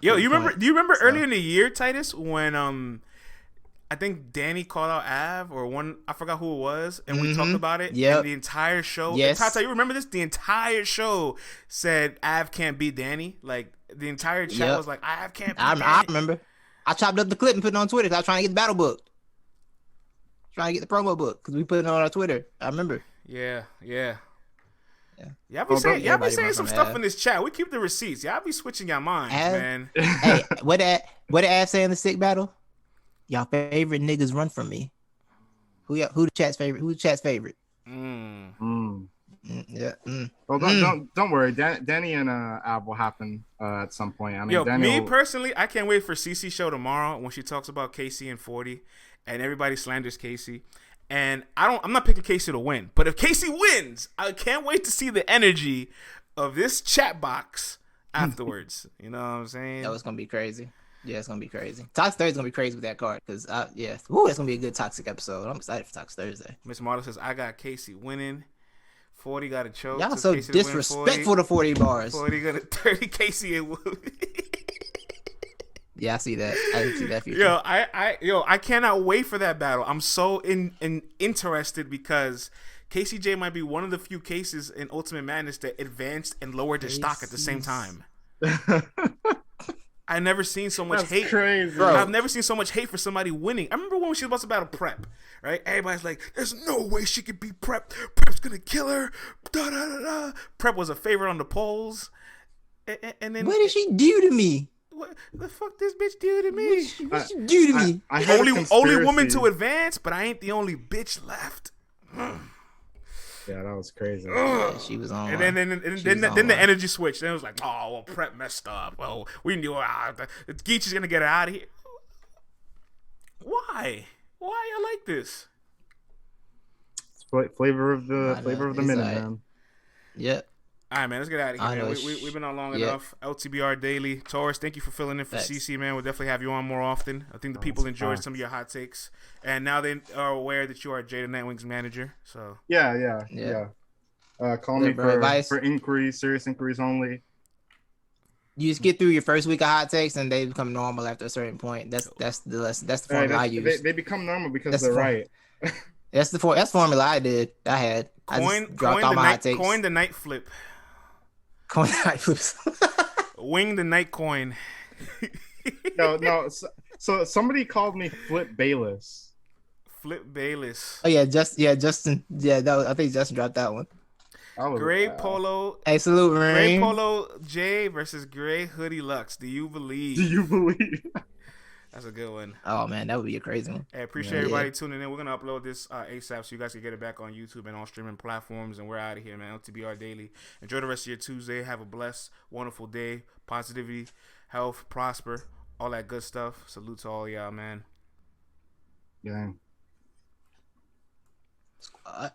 Do you remember earlier in the year, Titus, when I think Danny called out Av or one, I forgot who it was, and we talked about it. Yep. And the entire show. Yes. Tata, you remember this? The entire show said Av can't beat Danny. Like the entire chat was like, Av can't beat Danny. I remember. I chopped up the clip and put it on Twitter because I was trying to get the battle book. Trying to get the promo book because we put it on our Twitter. I remember. Yeah. Y'all be saying some stuff in this chat. We keep the receipts. Y'all be switching your minds, man. Hey, what did Av say in the sick battle? Y'all favorite niggas run from me. Who the chat's favorite? Who's the chat's favorite? Well, don't worry. Danny and Av will happen at some point. I mean, personally, I can't wait for CC show tomorrow when she talks about KC and 40, and everybody slanders Casey. And I'm not picking Casey to win, but if Casey wins, I can't wait to see the energy of this chat box afterwards. You know what I'm saying? That was gonna be crazy. Yeah, it's gonna be crazy. Toxic Thursday's gonna be crazy with that card because it's gonna be a good toxic episode. I'm excited for Toxic Thursday. Miss Marta says I got Casey winning. 40 got a choke. Y'all so Casey disrespectful to 40 bars. 40 got a 30 Casey and Yeah, I see that. I see that future. I cannot wait for that battle. I'm so interested because KCJ might be one of the few cases in Ultimate Madness that advanced and lowered their stock at the same time. I've never seen so much hate. Crazy. I've never seen so much hate for somebody winning. I remember when she was about to battle Prep, right? Everybody's like, "There's no way she could beat Prep. Prep's gonna kill her." Da, da, da, da. Prep was a favorite on the polls, and then what did she do to me? What the fuck this bitch do to me? What she do to me? Only woman to advance, but I ain't the only bitch left. Yeah, that was crazy. Yeah, she was on. And then the energy switched. Then it was like, oh, well, Prep messed up. Well, we knew Geechi's gonna get her out of here. Why y'all like this? It's flavor of the minute, man. Yep. All right, man. Let's get out of here, man. We've been on long enough. LTBR Daily. Taurus, thank you for filling in for CC, man. We'll definitely have you on more often. I think the people enjoyed some of your hot takes. And now they are aware that you are Jada Nightwing's manager. So Yeah. Call me for inquiries, serious inquiries only. You just get through your first week of hot takes and they become normal after a certain point. That's the lesson. That's the formula I use. They become normal because they're right. That's the formula I had. Dropped all my hot takes. Coin the night flip. Coin the night flips. Wing the night coin. No. So somebody called me Flip Bayless. Flip Bayless. Oh yeah, Justin. Yeah, I think Justin dropped that one. Gray Polo. Hey, salute, Gray Polo J versus Gray Hoodie Lux. Do you believe? That's a good one. Oh man, that would be a crazy one. Hey, appreciate everybody tuning in. We're gonna upload this ASAP so you guys can get it back on YouTube and all streaming platforms. And we're out of here, man. LTBR Daily. Enjoy the rest of your Tuesday. Have a blessed, wonderful day. Positivity, health, prosper, all that good stuff. Salute to all y'all, man. Yeah. Squad.